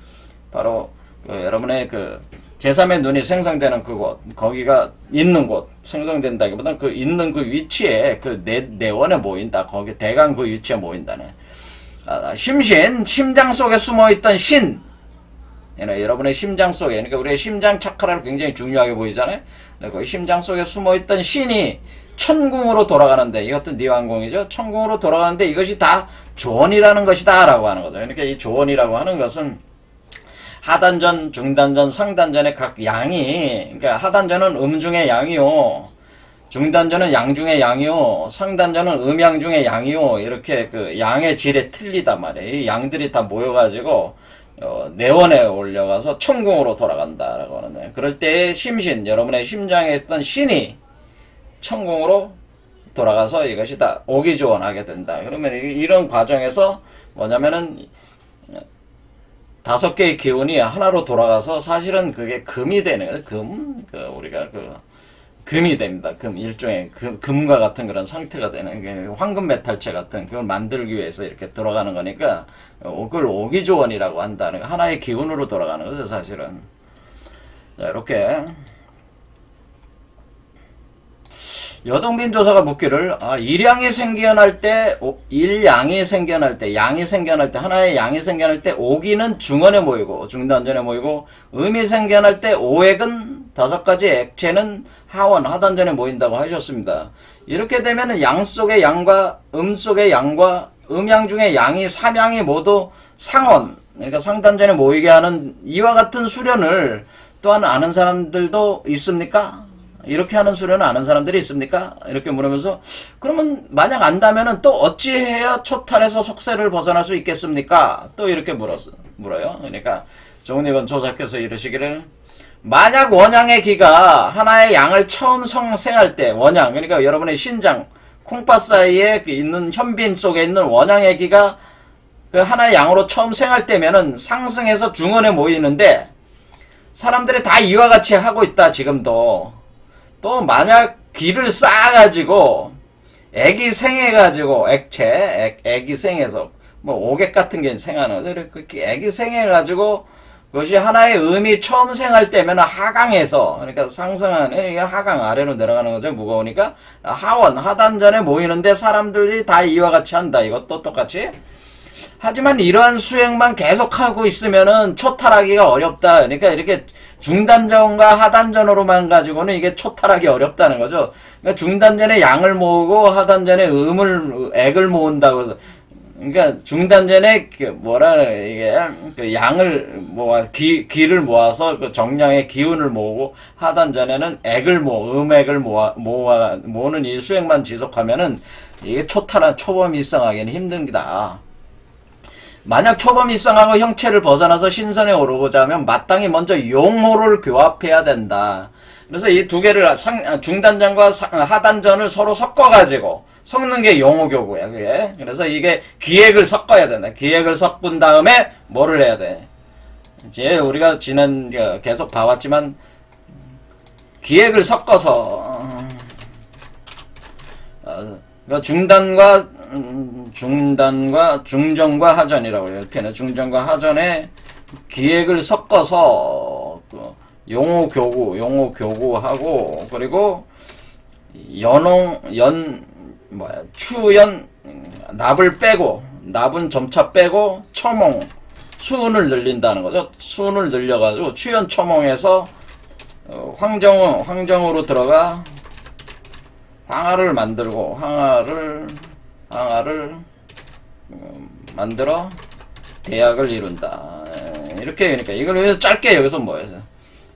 바로 여러분의 그 제3의 눈이 생성되는 그곳, 거기가 있는 곳, 생성된다기보다는 그 있는 그 위치에 그 내원에 모인다. 거기 대강 그 위치에 모인다네. 심신, 심장 속에 숨어있던 신. 여러분의 심장 속에, 그러니까 우리의 심장 차크라를 굉장히 중요하게 보이잖아요. 그 심장 속에 숨어있던 신이 천궁으로 돌아가는데, 이것도 니왕궁이죠. 천궁으로 돌아가는데 이것이 다 조원이라는 것이다. 라고 하는 거죠. 그러니까 이 조원이라고 하는 것은 하단전, 중단전, 상단전의 각 양이, 그러니까 하단전은 음 중의 양이요. 중단전은 양 중의 양이요, 상단전은 음양 중의 양이요, 이렇게 그 양의 질에 틀리단 말이에요. 이 양들이 다 모여가지고, 내원에 올려가서 천궁으로 돌아간다라고 하는데, 그럴 때의 심신, 여러분의 심장에 있던 신이 천궁으로 돌아가서 이것이 다 오기조원하게 된다. 그러면 이런 과정에서 뭐냐면은, 5개의 기운이 하나로 돌아가서 사실은 그게 금이 되는 거예요. 우리가 금이 됩니다. 일종의 금과 같은 그런 상태가 되는 황금 메탈체 같은 그걸 만들기 위해서 이렇게 들어가는 거니까 그걸 오기조원이라고 한다는 하나의 기운으로 돌아가는 거죠, 사실은. 자, 이렇게 여동빈 조사가 묻기를 일양이 생겨날 때 일양이 생겨날 때 양이 생겨날 때 하나의 양이 생겨날 때 오기는 중원에 모이고 중단전에 모이고 음이 생겨날 때 오액은 5가지 액체는 하원 하단전에 모인다고 하셨습니다. 이렇게 되면은 양 속의 양과 음 속의 양과 음양 중에 양이 3양이 모두 상원 그러니까 상단전에 모이게 하는 이와 같은 수련을 또한 아는 사람들도 있습니까? 이렇게 하는 수련을 아는 사람들이 있습니까? 이렇게 물으면서 그러면 만약 안다면은 또 어찌해야 초탈에서 속세를 벗어날 수 있겠습니까? 또 이렇게 물어요. 그러니까 종리건 조사께서 이르시기를 만약 원양의 기가 하나의 양을 처음 생할 때 원양 그러니까 여러분의 신장 콩팥 사이에 있는 현빈 속에 있는 원양의 기가 그 하나의 양으로 처음 생할 때면은 상승해서 중원에 모이는데 사람들이 다 이와 같이 하고 있다 지금도. 또 만약 기를 쌓아가지고 액이 생해가지고 액체 액이 생해서 뭐 오객 같은 게 생하는 그렇게 액이 생해가지고 그것이 하나의 음이 처음 생할 때면 하강에서 그러니까 상승하는 하강 아래로 내려가는 거죠. 무거우니까 하원 하단전에 모이는데 사람들이 다 이와 같이 한다. 이것도 똑같이. 하지만 이러한 수행만 계속하고 있으면은 초탈하기가 어렵다. 그러니까 이렇게 중단전과 하단전으로만 가지고는 이게 초탈하기 어렵다는 거죠. 그러니까 중단전에 양을 모으고 하단전에 액을 모은다고 해서 그러니까 중단 전에 그 뭐라 이게 그 양을 모아 기를 모아서 그 정량의 기운을 모으고 하단 전에는 액을 음액을 모으는 이 수행만 지속하면은 이게 초탈한 초범 입상하기는 힘듭니다. 만약 초범 입상하고 형체를 벗어나서 신선에 오르고자 하면 마땅히 먼저 용호를 교합해야 된다. 그래서 이 두 개를 중단전과 하단전을 서로 섞어가지고 섞는 게 용호교구야. 그게. 그래서 이게 기획을 섞어야 된다. 기획을 섞은 다음에 뭐를 해야 돼? 이제 우리가 계속 봐왔지만 기획을 섞어서 중단과 중전과 하전이라고 해요. 이렇게 중전과 하전에 기획을 섞어서 용호교구하고 그리고 추연 납을 빼고 납은 점차 빼고 첨홍 수운을 늘린다는 거죠. 수운을 늘려가지고 추연 첨홍해서 황정으로 들어가 황화를 만들고 황화를 만들어 대학을 이룬다. 이렇게 그러니까 이걸 위해서 짧게 여기서 뭐해서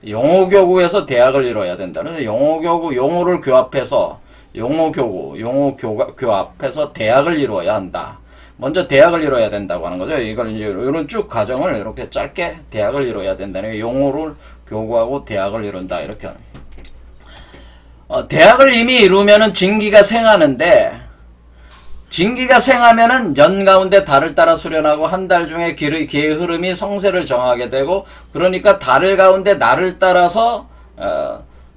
용호교구에서 대학을 이뤄야 된다. 그래서 용호를 교합해서 교합해서 대학을 이루어야 한다. 먼저 대학을 이뤄야 된다고 하는 거죠. 이걸 이제 이런 쭉 과정을 이렇게 짧게 대학을 이뤄야 된다는 용호를 교구하고 대학을 이룬다. 이렇게. 대학을 이미 이루면은 진기가 생하는데 진기가 생하면은 연 가운데 달을 따라 수련하고 한 달 중에 기의 흐름이 성세를 정하게 되고 그러니까 달을 가운데 날을 따라서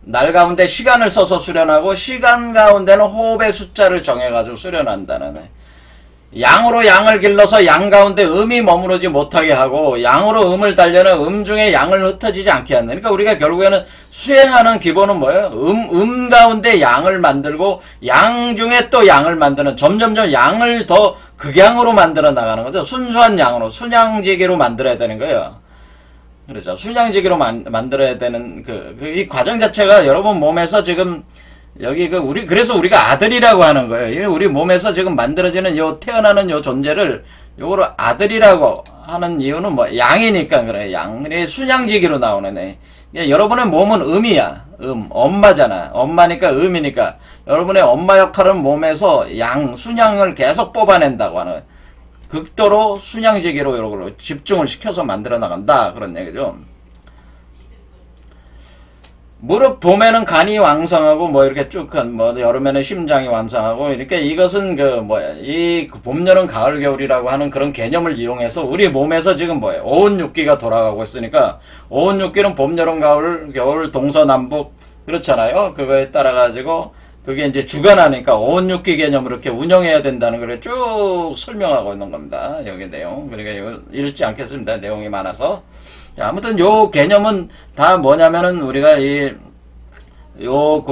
날 가운데 시간을 써서 수련하고 시간 가운데는 호흡의 숫자를 정해가지고 수련한다는 양으로 양을 길러서 양 가운데 음이 머무르지 못하게 하고 양으로 음을 달려는 음 중에 양을 흩어지지 않게 한다. 그러니까 우리가 결국에는 수행하는 기본은 뭐예요? 음 가운데 양을 만들고 양 중에 또 양을 만드는 점점점 양을 더 극양으로 만들어 나가는 거죠. 순수한 양으로 순양지기로 만들어야 되는 거예요. 그렇죠. 순양지기로 만들어야 되는 이 과정 자체가 여러분 몸에서 지금 여기 그래서 우리가 아들이라고 하는 거예요. 우리 몸에서 지금 만들어지는 태어나는 존재를 요거를 아들이라고 하는 이유는 양이니까 그래. 양이 순양지기로 나오는 애. 여러분의 몸은 음이야. 엄마잖아. 엄마니까 음이니까. 여러분의 엄마 역할은 몸에서 순양을 계속 뽑아낸다고 하는 극도로 순양지기로 요거를 집중을 시켜서 만들어 나간다. 그런 얘기죠. 무릎 봄에는 간이 왕성하고 이렇게 쭉 여름에는 심장이 왕성하고 이렇게 이것은 이 봄, 여름, 가을, 겨울이라고 하는 그런 개념을 이용해서 우리 몸에서 지금 오운육기가 돌아가고 있으니까 오운육기는 봄, 여름, 가을, 겨울, 동서남북 그렇잖아요. 그거에 따라 가지고 그게 이제 주관하니까 오운육기 개념으로 이렇게 운영해야 된다는 걸 쭉 설명하고 있는 겁니다. 여기 내용. 그러니까 읽지 않겠습니다. 내용이 많아서. 아무튼 요 개념은 다 뭐냐면은 우리가 요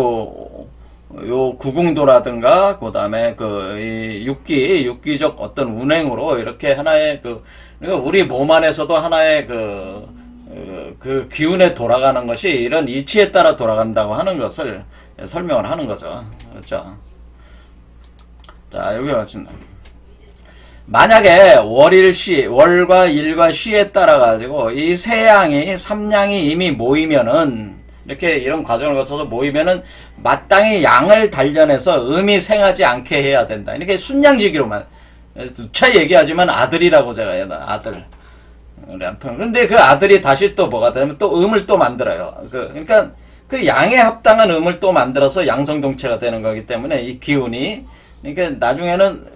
구궁도라든가 그다음에 이 육기적 어떤 운행으로 이렇게 하나의 그러니까 우리 몸 안에서도 하나의 그 기운에 돌아가는 것이 이런 이치에 따라 돌아간다고 하는 것을 설명을 하는 거죠. 그렇죠? 자, 여기 왔습니다. 만약에 월과 일과 시에 따라 가지고 이 삼양이 이미 모이면은 이렇게 이런 과정을 거쳐서 모이면은 마땅히 양을 단련해서 음이 생하지 않게 해야 된다. 이렇게 순양지기로만 누차 얘기하지만 아들이라고 제가 해요. 아들. 그런데 그 아들이 다시 또 뭐가 되면 또 음을 또 만들어요. 그러니까 그 양에 합당한 음을 또 만들어서 양성동체가 되는 거기 때문에 이 기운이 그러니까 나중에는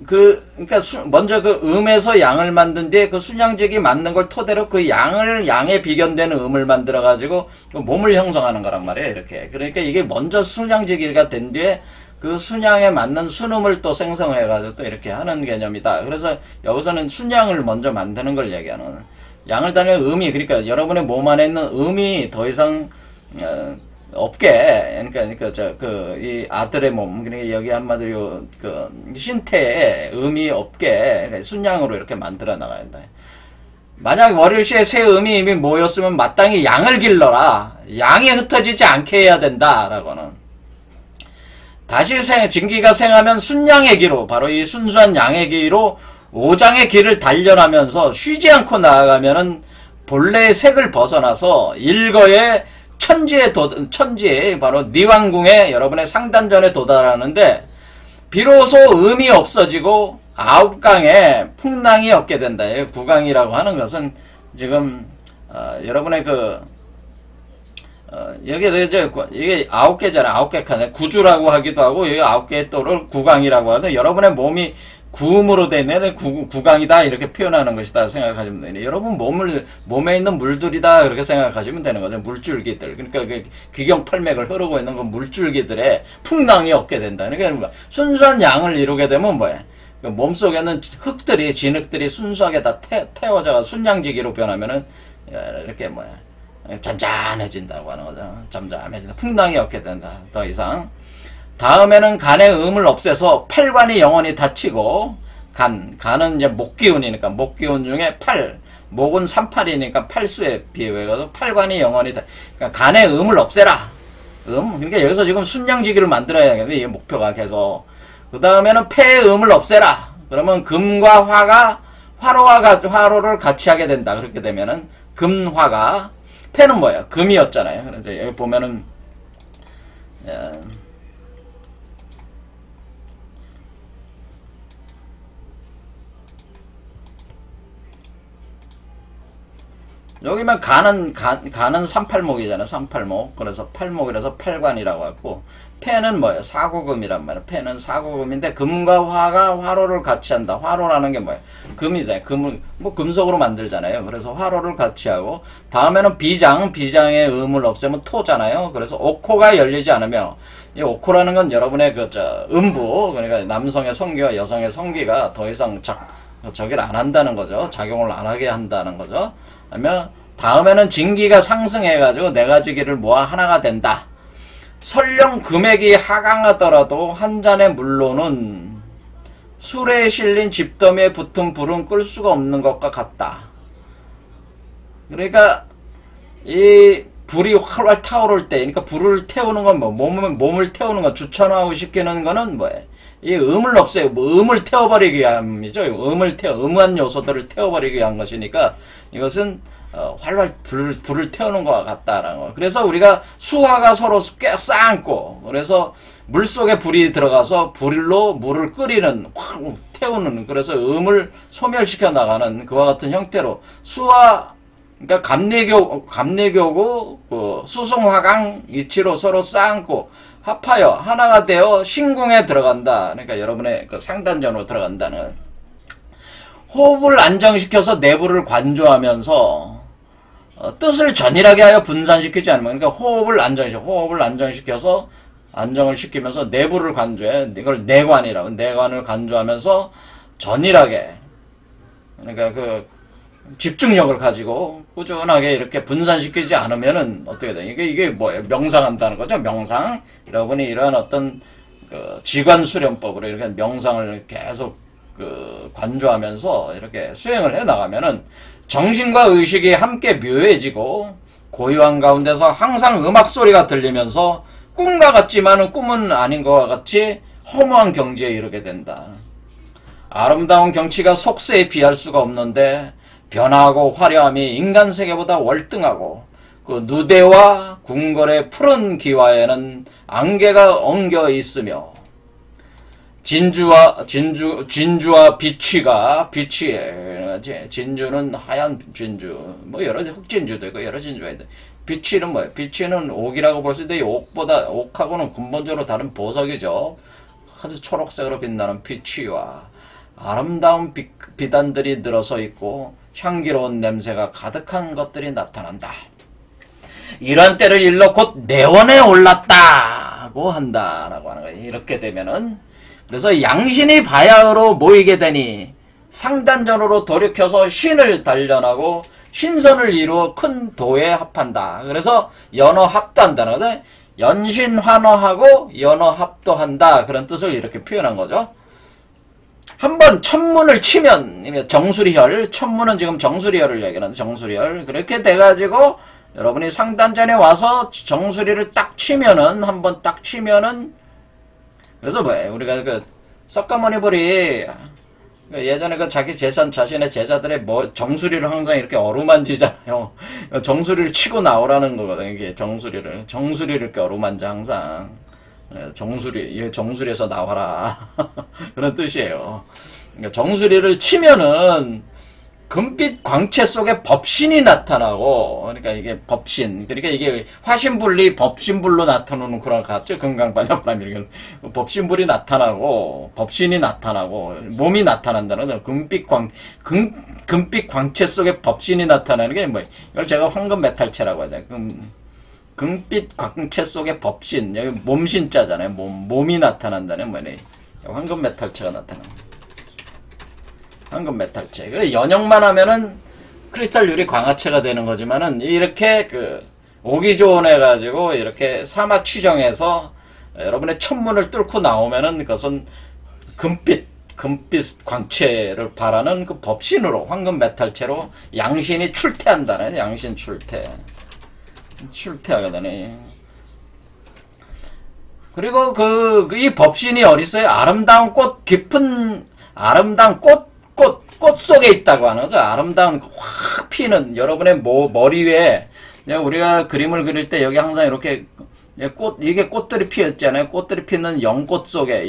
그러니까 먼저 그 음에서 양을 만든 뒤에 그 순양직이 맞는 걸 토대로 그 양에 비견되는 음을 만들어 가지고 그 몸을 형성하는 거란 말이에요. 이렇게. 그러니까 이게 먼저 순양지기가 된 뒤에 그 순양에 맞는 순음을 또 생성해 가지고 또 이렇게 하는 개념이다. 그래서 여기서는 순양을 먼저 만드는 걸 얘기하는 양을 다니는 음이 그러니까 여러분의 몸 안에 있는 음이 더 이상 없게, 그러니까 이 아들의 몸, 그러니까 여기 한마디로 신태에 음이 없게 순양으로 이렇게 만들어 나가야 된다. 만약 월일시에 새 음이 이미 모였으면 마땅히 양을 길러라. 양이 흩어지지 않게 해야 된다라고는. 다시 진기가 생하면 순양의 기로, 바로 이 순수한 양의 기로 오장의 길을 단련하면서 쉬지 않고 나아가면은 본래의 색을 벗어나서 일거의 천지에 바로 니왕궁에 여러분의 상단전에 도달하는데 비로소 음이 없어지고 아홉강에 풍랑이 없게 된다. 구강이라고 하는 것은 지금 여러분의 이게 9개잖아. 9개 칸에 구주라고 하기도 하고 여기 9개의 또를 구강이라고 하는데 여러분의 몸이 구음으로 되면 구강이다 이렇게 표현하는 것이다 생각하시면 되네. 여러분 몸에 있는 물들이다 그렇게 생각하시면 되는 거죠. 물줄기들. 그러니까 기경팔맥을 흐르고 있는 그 물줄기들의 풍랑이 없게 된다. 그러니까 순수한 양을 이루게 되면 뭐야? 몸속에는 흙들이 진흙들이 순수하게 다 태워져가 순양지기로 변하면은 이렇게 뭐야? 잔잔해진다고 하는 거죠. 잠잠해진다. 풍랑이 없게 된다. 더 이상. 다음에는 간의 음을 없애서 팔관이 영원히 닫히고 간은 이제 목기운이니까 목기운 중에 목은 38이니까 팔수에 비유해서 팔관이 영원히 그러니까 간의 음을 없애라. 그러니까 여기서 지금 순양지기를 만들어야겠네. 이게 목표가 계속. 그 다음에는 폐의 음을 없애라. 그러면 금과 화가 화로를 같이 하게 된다. 그렇게 되면은 금화가 폐는 뭐야? 금이었잖아요. 그래서 여기 보면은 여기만 간은 38목이잖아. 38목. 그래서 팔목이라서 팔관이라고 하고 폐는 뭐예요? 사구금이란 말이야. 폐는 사구금인데 금과 화가 화로를 같이 한다. 화로라는 게 뭐예요? 금이잖아요. 금을 뭐 금속으로 만들잖아요. 그래서 화로를 같이 하고 다음에는 비장의 음을 없애면 토잖아요. 그래서 옥호가 열리지 않으며 이 옥호라는 건 여러분의 음부 그러니까 남성의 성기와 여성의 성기가 더 이상 저기를 안 한다는 거죠. 작용을 안 하게 한다는 거죠. 그러면 다음에는 진기가 상승해가지고 네 가지 기를 모아 하나가 된다. 설령 금액이 하강하더라도 한 잔의 물로는 술에 실린 집더미에 붙은 불은 끌 수가 없는 것과 같다. 그러니까 이 불이 활활 타오를 때, 그러니까 불을 태우는 건 뭐 몸을 태우는 거 주천하고 시키는 거는 뭐예요? 이 음을 없애고 음을 태워버리기 위함이죠. 음한 요소들을 태워버리기 위한 것이니까 이것은 활활 불을 태우는 것과 같다라는 거. 그래서 우리가 수화가 서로 쌓고 그래서 물 속에 불이 들어가서 불로 물을 끓이는 확 태우는 그래서 음을 소멸시켜 나가는 그와 같은 형태로 수화 그러니까 감리교고 수성화강 이치로 서로 쌓고 합하여 하나가 되어 신궁에 들어간다. 그러니까 여러분의 상단전으로 들어간다는 호흡을 안정시켜서 내부를 관조하면서 뜻을 전일하게 하여 분산시키지 않으면 그러니까 호흡을 안정시켜서 안정을 시키면서 내부를 관조해. 이걸 내관이라고 내관을 관조하면서 전일하게 그러니까 집중력을 가지고 꾸준하게 이렇게 분산시키지 않으면은 어떻게 돼? 이게 뭐예요? 명상한다는 거죠. 명상. 여러분이 이러한 어떤 지관수련법으로 이렇게 명상을 계속 관조하면서 이렇게 수행을 해 나가면은 정신과 의식이 함께 묘해지고 고요한 가운데서 항상 음악 소리가 들리면서 꿈과 같지만은 꿈은 아닌 것과 같이 허무한 경지에 이르게 된다. 아름다운 경치가 속세에 비할 수가 없는데 변화하고 화려함이 인간 세계보다 월등하고 그 누대와 궁궐의 푸른 기와에는 안개가 엉겨 있으며 진주와 비취에 진주는 하얀 진주 뭐 여러 흑진주도 있고 여러 진주가 있는데 비취는 뭐예요? 비취는 옥이라고 볼 수 있는데 옥하고는 근본적으로 다른 보석이죠. 아주 초록색으로 빛나는 비취와 아름다운 비단들이 늘어서 있고 향기로운 냄새가 가득한 것들이 나타난다. 이러한 때를 일러 곧 내원에 올랐다고 한다라고 하는 거예요. 이렇게 되면은 그래서 양신이 바야흐로 모이게 되니 상단전으로 돌이켜서 신을 단련하고 신선을 이루어 큰 도에 합한다. 그래서 연어합도 한다는 거죠. 연신환어하고 연어합도 한다. 그런 뜻을 이렇게 표현한 거죠. 한번 천문을 치면 정수리혈, 천문은 지금 정수리혈을 얘기하는데 정수리혈 그렇게 돼가지고 여러분이 상단전에 와서 정수리를 딱 치면은 한번 딱 치면은 그래서 뭐예요? 우리가 석가모니불이 예전에 그 자기 재산 자신의 제자들의 뭐 정수리를 항상 이렇게 어루만지잖아요. 정수리를 치고 나오라는 거거든요. 이게 정수리를 이렇게 어루만져 항상. 정수리에서 나와라. 그런 뜻이에요. 그러니까 정수리를 치면은 금빛 광채 속에 법신이 나타나고, 그러니까 이게 법신, 그러니까 이게 화신불이 법신불로 나타나는 거랑 같죠. 금강반야바람 이렇게 법신불이 나타나고, 법신이 나타나고, 몸이 나타난다는 거죠. 금빛 광채 속에 법신이 나타나는 게 뭐, 이걸 제가 황금 메탈체라고 하죠. 금빛 광채 속에 법신, 여기 몸신자잖아요. 몸이 나타난다는 뭐네. 황금 메탈체가 나타납니다. 황금 메탈체. 그래, 연역만 하면은 크리스탈 유리 광화체가 되는 거지만은, 이렇게 오기조원해가지고, 이렇게 사막 추정해서, 여러분의 천문을 뚫고 나오면은, 그것은 금빛 광채를 바라는 그 법신으로, 황금 메탈체로 양신이 출퇴한다네. 양신 출퇴하게 되네. 그리고 이 법신이 어디 있어요? 아름다운 꽃 속에 있다고 하는 거죠. 아름다운 확 피는 여러분의 머리 위에 우리가 그림을 그릴 때 여기 항상 이렇게 이게 꽃들이 피었잖아요. 꽃들이 피는 연꽃 속에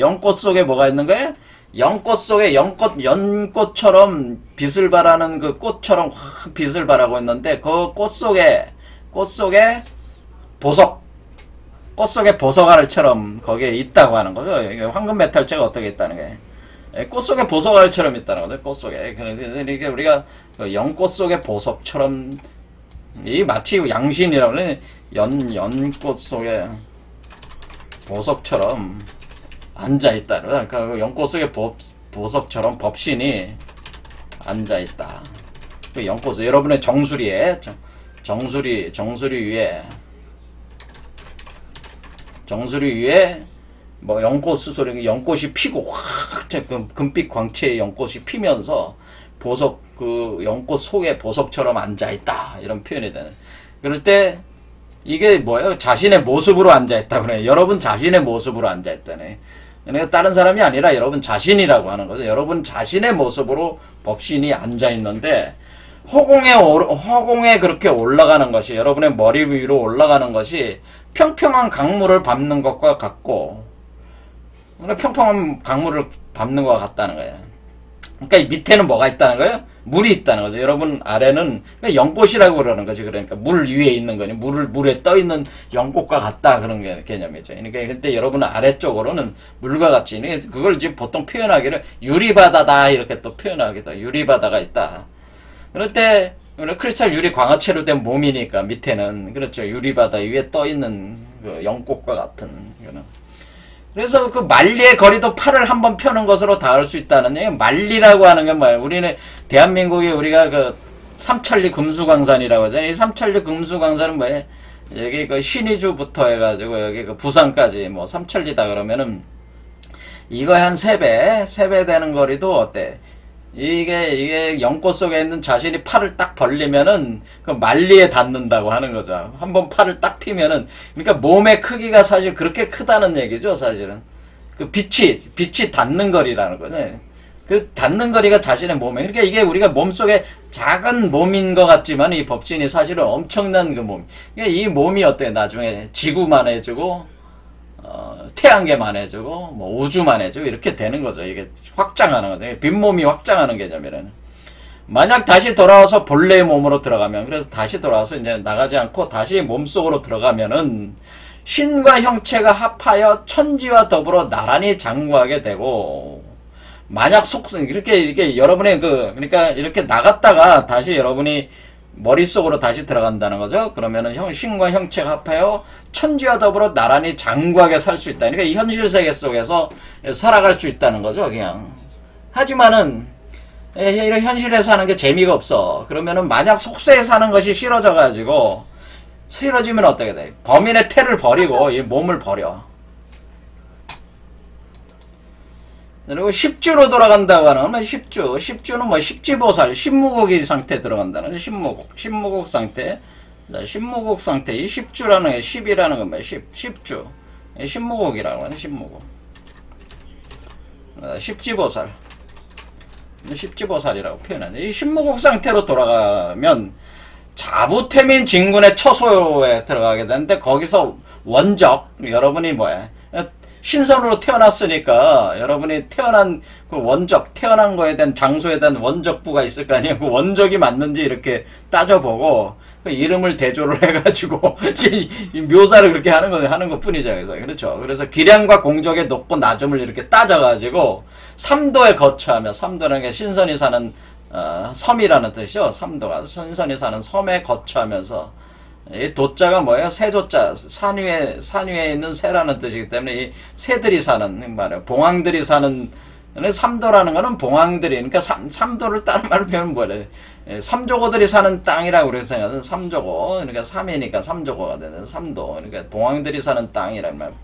뭐가 있는 거예요? 연꽃 속에 연꽃처럼 빛을 발하는 그 꽃처럼 확 빛을 발하고 있는데 그 꽃 속에 보석알처럼 거기에 있다고 하는 거죠. 황금 메탈체가 어떻게 있다는 거예요? 꽃 속에 보석알처럼 있다는 거죠. 꽃 속에. 그러니까 우리가 연꽃 속에 보석처럼, 이 마치 양신이라고 그러네. 연꽃 속에 보석처럼 앉아있다. 그러니까 연꽃 속에 보석처럼 법신이 앉아있다. 그 연꽃, 여러분의 정수리 위에 뭐 연꽃이 피고 확 금빛 광채의 연꽃이 피면서 연꽃 속에 보석처럼 앉아있다, 이런 표현이 되네. 그럴 때 이게 뭐예요? 자신의 모습으로 앉아있다 그래. 여러분 자신의 모습으로 앉아있다네. 그러니까 다른 사람이 아니라 여러분 자신이라고 하는 거죠. 여러분 자신의 모습으로 법신이 앉아있는데, 허공에 그렇게 올라가는 것이, 여러분의 머리 위로 올라가는 것이 평평한 강물을 밟는 것과 같고, 평평한 강물을 밟는 것과 같다는 거예요. 그러니까 이 밑에는 뭐가 있다는 거예요? 물이 있다는 거죠. 여러분 아래는 연꽃이라고 그러는 거지. 그러니까 물 위에 있는 거니, 물에 떠 있는 연꽃과 같다, 그런 개념이죠. 그러니까 근데 여러분 아래쪽으로는 물과 같이, 그걸 이제 보통 표현하기를 유리바다다, 이렇게 또 표현하기도, 유리바다가 있다. 그럴 때 크리스탈 유리 광화체로 된 몸이니까 밑에는, 그렇죠, 유리바다 위에 떠 있는 그 연꽃과 같은 그런. 그래서 그 만리의 거리도 팔을 한번 펴는 것으로 닿을 수 있다는 얘기. 만리라고 하는 게 뭐예요? 우리는 대한민국이 우리가 그 삼천리 금수광산이라고 하잖아요. 이 삼천리 금수광산은 뭐예요? 여기 그 신의주부터 해가지고 여기 그 부산까지 뭐 삼천리다 그러면은 이거 한 3배 되는 거리도 어때? 이게 연꽃 속에 있는 자신이 팔을 딱 벌리면은 그 만리에 닿는다고 하는 거죠. 한번 팔을 딱 피면은, 그러니까 몸의 크기가 사실 그렇게 크다는 얘기죠, 사실은. 그 빛이 닿는 거리라는 거네. 그 닿는 거리가 자신의 몸에. 그러니까 이게 우리가 몸속에 작은 몸인 것 같지만 이 법신이 사실은 엄청난 그 몸. 그러니까 이 몸이 어때? 나중에 지구만해지고, 태양계만해지고, 뭐 우주만해지고, 이렇게 되는 거죠. 이게 확장하는 거죠. 빈몸이 확장하는 개념이라는. 만약 다시 돌아와서 본래의 몸으로 들어가면, 그래서 다시 돌아와서 이제 나가지 않고 다시 몸속으로 들어가면은 신과 형체가 합하여 천지와 더불어 나란히 장구하게 되고, 만약 이렇게 여러분의 그러니까 이렇게 나갔다가 다시 여러분이 머릿속으로 다시 들어간다는 거죠. 그러면은 신과 형체가 합하여 천지와 더불어 나란히 장구하게 살 수 있다. 그러니까 이 현실 세계 속에서 살아갈 수 있다는 거죠, 그냥. 하지만은 이런 현실에 사는 게 재미가 없어. 그러면은 만약 속세에 사는 것이 싫어지면 어떻게 돼? 범인의 태를 버리고 이 몸을 버려. 그리고 십주로 돌아간다고 하는, 십주는 뭐 십지보살, 십무국의 상태에 들어간다는 거죠. 십무국 상태. 자, 십무국 상태. 이 십주라는 게, 십이라는 건 뭐야? 십주. 십무국이라고 하는, 십무국. 십지보살. 십지보살이라고 표현하는데, 이 신무국 상태로 돌아가면 자부태민 진군의 처소에 들어가게 되는데, 거기서 원적, 여러분이 뭐야, 신선으로 태어났으니까 여러분이 태어난 그 원적, 태어난 거에 대한 장소에 대한 원적부가 있을 거 아니에요. 그 원적이 맞는지 이렇게 따져보고 그 이름을 대조를 해가지고 묘사를 그렇게 하는 것 뿐이죠. 그렇죠. 그래서 기량과 공적의 높고 낮음을 이렇게 따져가지고 삼도에 거처하며, 삼도라는 게 신선이 사는 섬이라는 뜻이죠. 삼도가 신선이 사는 섬에 거처하면서, 이 도자가 뭐예요? 새조자, 산 위에 있는 새라는 뜻이기 때문에 이 새들이 사는 말이에요. 봉황들이 사는, 삼도라는 거는 봉황들이, 그러니까 삼도를 다른 말로 표현하면 뭐래? 삼조고들이 사는 땅이라고 그래서 생각하는 삼조고, 그러니까 삼이니까 삼조고가 되는 삼도, 그러니까 봉황들이 사는 땅이란 말.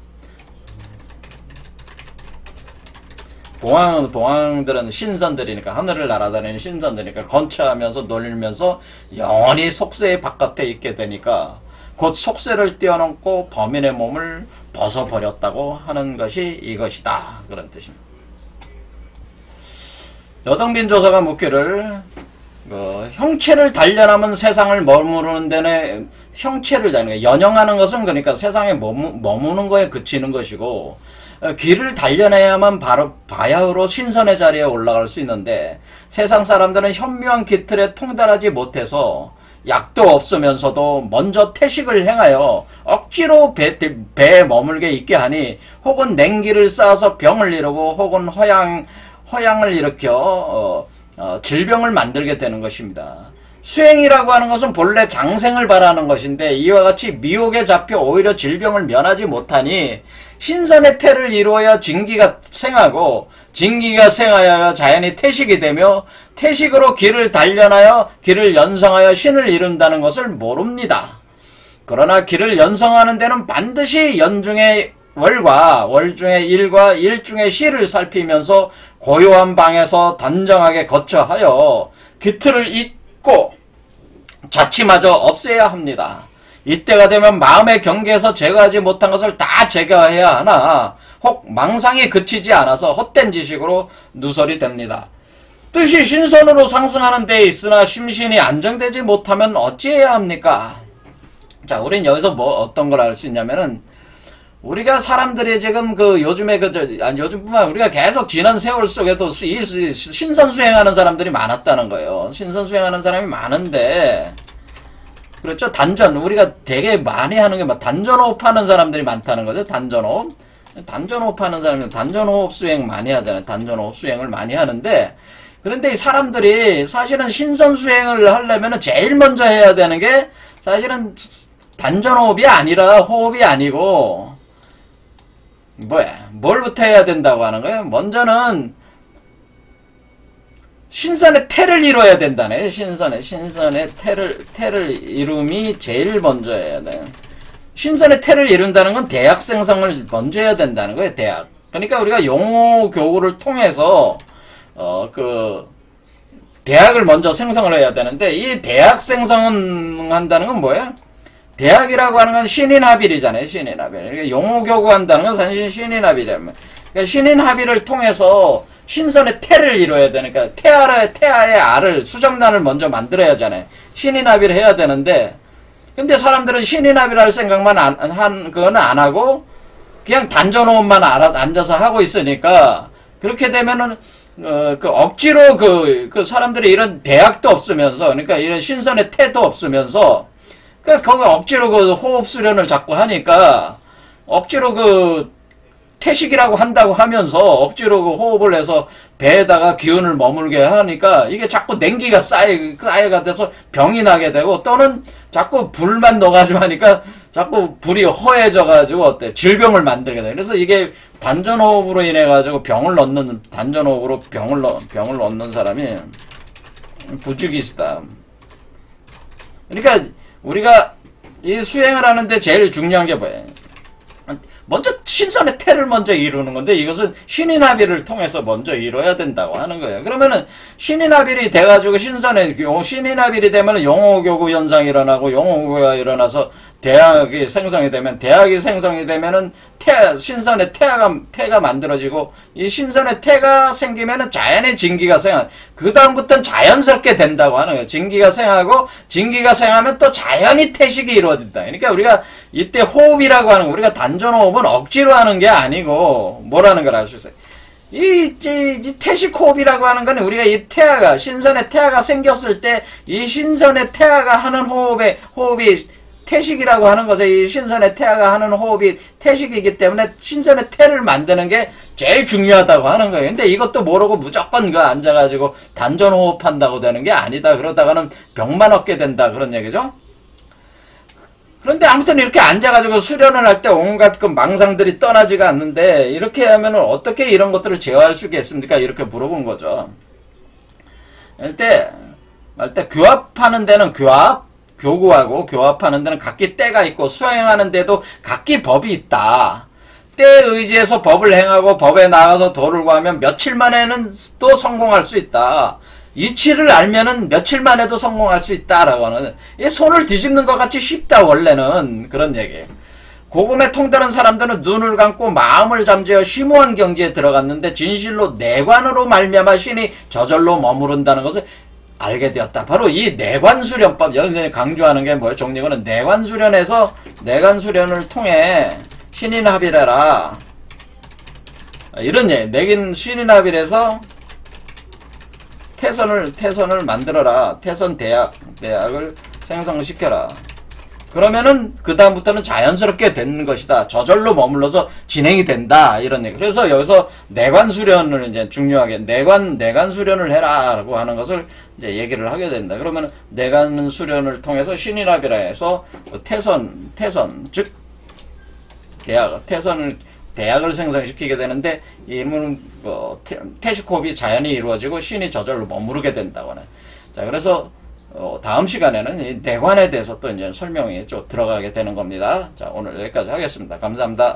봉황들은 신선들이니까, 하늘을 날아다니는 신선들이니까 건처하면서 놀면서 영원히 속세의 바깥에 있게 되니까 곧 속세를 뛰어넘고 범인의 몸을 벗어버렸다고 하는 것이 이것이다, 그런 뜻입니다. 여동빈 조사가 묻기를, 형체를 단련하면 세상을 머무르는 데는, 형체를 단련, 연영하는 것은 그러니까 세상에 머무는 거에 그치는 것이고, 길을 단련해야만 바로 바야흐로 신선의 자리에 올라갈 수 있는데, 세상 사람들은 현묘한 기틀에 통달하지 못해서 약도 없으면서도 먼저 태식을 행하여 억지로 배에 머물게 있게 하니, 혹은 냉기를 쌓아서 병을 이루고, 혹은 허양을 일으켜 질병을 만들게 되는 것입니다. 수행이라고 하는 것은 본래 장생을 바라는 것인데, 이와 같이 미혹에 잡혀 오히려 질병을 면하지 못하니 신선의 태를 이루어야 진기가 생하고, 진기가 생하여 자연이 태식이 되며, 태식으로 길을 단련하여 길을 연성하여 신을 이룬다는 것을 모릅니다. 그러나 길을 연성하는 데는 반드시 연중의 월과 월중의 일과 일중의 시를 살피면서 고요한 방에서 단정하게 거처하여 기틀을 잇고 자치마저 없애야 합니다. 이때가 되면 마음의 경계에서 제거하지 못한 것을 다 제거해야 하나, 혹 망상이 그치지 않아서 헛된 지식으로 누설이 됩니다. 뜻이 신선으로 상승하는 데에 있으나 심신이 안정되지 못하면 어찌해야 합니까? 자, 우린 여기서 뭐 어떤 걸 알 수 있냐면은, 우리가 사람들이 지금 요즘에 요즘뿐만 우리가 계속 지난 세월 속에도 신선 수행하는 사람들이 많았다는 거예요. 신선 수행하는 사람이 많은데, 그렇죠. 우리가 되게 많이 하는 게 단전호흡 하는 사람들이 많다는 거죠. 단전호흡 하는 사람은 단전호흡 수행 많이 하잖아요. 단전호흡 수행을 많이 하는데, 그런데 이 사람들이 사실은 신선 수행을 하려면 제일 먼저 해야 되는 게 사실은 단전호흡이 아니라, 호흡이 아니고, 뭘부터 해야 된다고 하는 거예요? 먼저는 신선의 태를 이뤄야 된다네. 신선의 태를 이룸이 제일 먼저 해야 돼. 신선의 태를 이룬다는 건 대학 생성을 먼저 해야 된다는 거예요. 대학. 그러니까 우리가 용어 교구를 통해서 대학을 먼저 생성을 해야 되는데, 이 대학 생성한다는 건 뭐예요? 대학이라고 하는 건 신인합일이잖아요. 신인합일. 그러니까 용어교구 한다는 건 사실 신인합일이란 말이에요. 그러니까 신인합일을 통해서 신선의 태를 이뤄야 되니까, 태아의 알을, 수정란을 먼저 만들어야 하잖아요. 신인합일을 해야 되는데, 근데 사람들은 신인합일 할 생각만 그거는 안 하고, 그냥 단전호흡만 앉아서 하고 있으니까, 그렇게 되면은, 억지로 사람들이 이런 대학도 없으면서, 그러니까 이런 신선의 태도 없으면서, 거기 억지로 호흡 수련을 자꾸 하니까, 억지로 태식이라고 한다고 하면서, 억지로 호흡을 해서 배에다가 기운을 머물게 하니까, 이게 자꾸 냉기가 쌓여가 돼서 병이 나게 되고, 또는 자꾸 불만 넣어가지고 하니까, 자꾸 불이 허해져가지고, 질병을 만들게 돼. 그래서 이게 단전호흡으로 인해가지고 단전호흡으로 병을 얻는 사람이 부죽이시다. 그러니까, 우리가 이 수행을 하는데 제일 중요한 게 뭐예요? 먼저 신선의 태를 먼저 이루는 건데 이것은 신인합의를 통해서 먼저 이뤄야 된다고 하는 거예요. 그러면은 신인합의이 돼가지고 신인합의이 되면 용호교구 현상이 일어나고 용호교구가 일어나서 대학이 생성이 되면 대학이 생성이 되면은 신선의 태가 만들어지고 이 신선의 태가 생기면은 자연의 진기가 생각. 그 다음부터는 자연스럽게 된다고 하는 거예요. 진기가 생하고 진기가 생하면 또 자연히 태식이 이루어진다. 그러니까 우리가 이때 호흡이라고 하는 거 우리가 단전호흡은 억지로 하는 게 아니고 뭐라는 걸 알 수 있어요. 이 태식 호흡이라고 하는 거는 우리가 이 태아가 신선의 태아가 생겼을 때 이 신선의 태아가 하는 호흡이 태식이라고 하는 거죠. 이 신선의 태아가 하는 호흡이 태식이기 때문에 신선의 태를 만드는 게 제일 중요하다고 하는 거예요. 근데 이것도 모르고 무조건 그 앉아가지고 단전호흡 한다고 되는 게 아니다. 그러다가는 병만 얻게 된다. 그런 얘기죠. 그런데 아무튼 이렇게 앉아가지고 수련을 할 때 온갖 그 망상들이 떠나지가 않는데 이렇게 하면은 어떻게 이런 것들을 제어할 수 있겠습니까? 이렇게 물어본 거죠. 할 때 교합하는 데는 교구하고 교합하는 데는 각기 때가 있고 수행하는 데도 각기 법이 있다. 때에 의지해서 법을 행하고 법에 나가서 도를 구하면 며칠 만에는 또 성공할 수 있다. 이치를 알면은 며칠 만에도 성공할 수 있다라고 하는 이 손을 뒤집는 것 같이 쉽다 원래는 그런 얘기예요. 고금에 통달한 사람들은 눈을 감고 마음을 잠재어 심오한 경지에 들어갔는데 진실로 내관으로 말미암아 신이 저절로 머무른다는 것을 알게 되었다. 바로 이 내관수련법, 여기서 강조하는 게 뭐예요? 정리고는 내관수련을 통해 신인합의래라. 이런 얘기. 내긴 신인합의래서 태선을 만들어라. 태선 대학을 생성시켜라. 그러면은 그 다음부터는 자연스럽게 되는 것이다. 저절로 머물러서 진행이 된다. 이런 얘기. 그래서 여기서 내관수련을 이제 중요하게 내관수련을 해라라고 하는 것을 이제 얘기를 하게 된다. 그러면 내관수련을 통해서 신인합이라 해서 태선 즉 대학을 생성시키게 되는데 이는 태식호흡이 자연히 이루어지고 신이 저절로 머무르게 된다고 하는. 자, 그래서 다음 시간에는 이 내관에 대해서 또 이제 설명이 좀 들어가게 되는 겁니다. 자, 오늘 여기까지 하겠습니다. 감사합니다.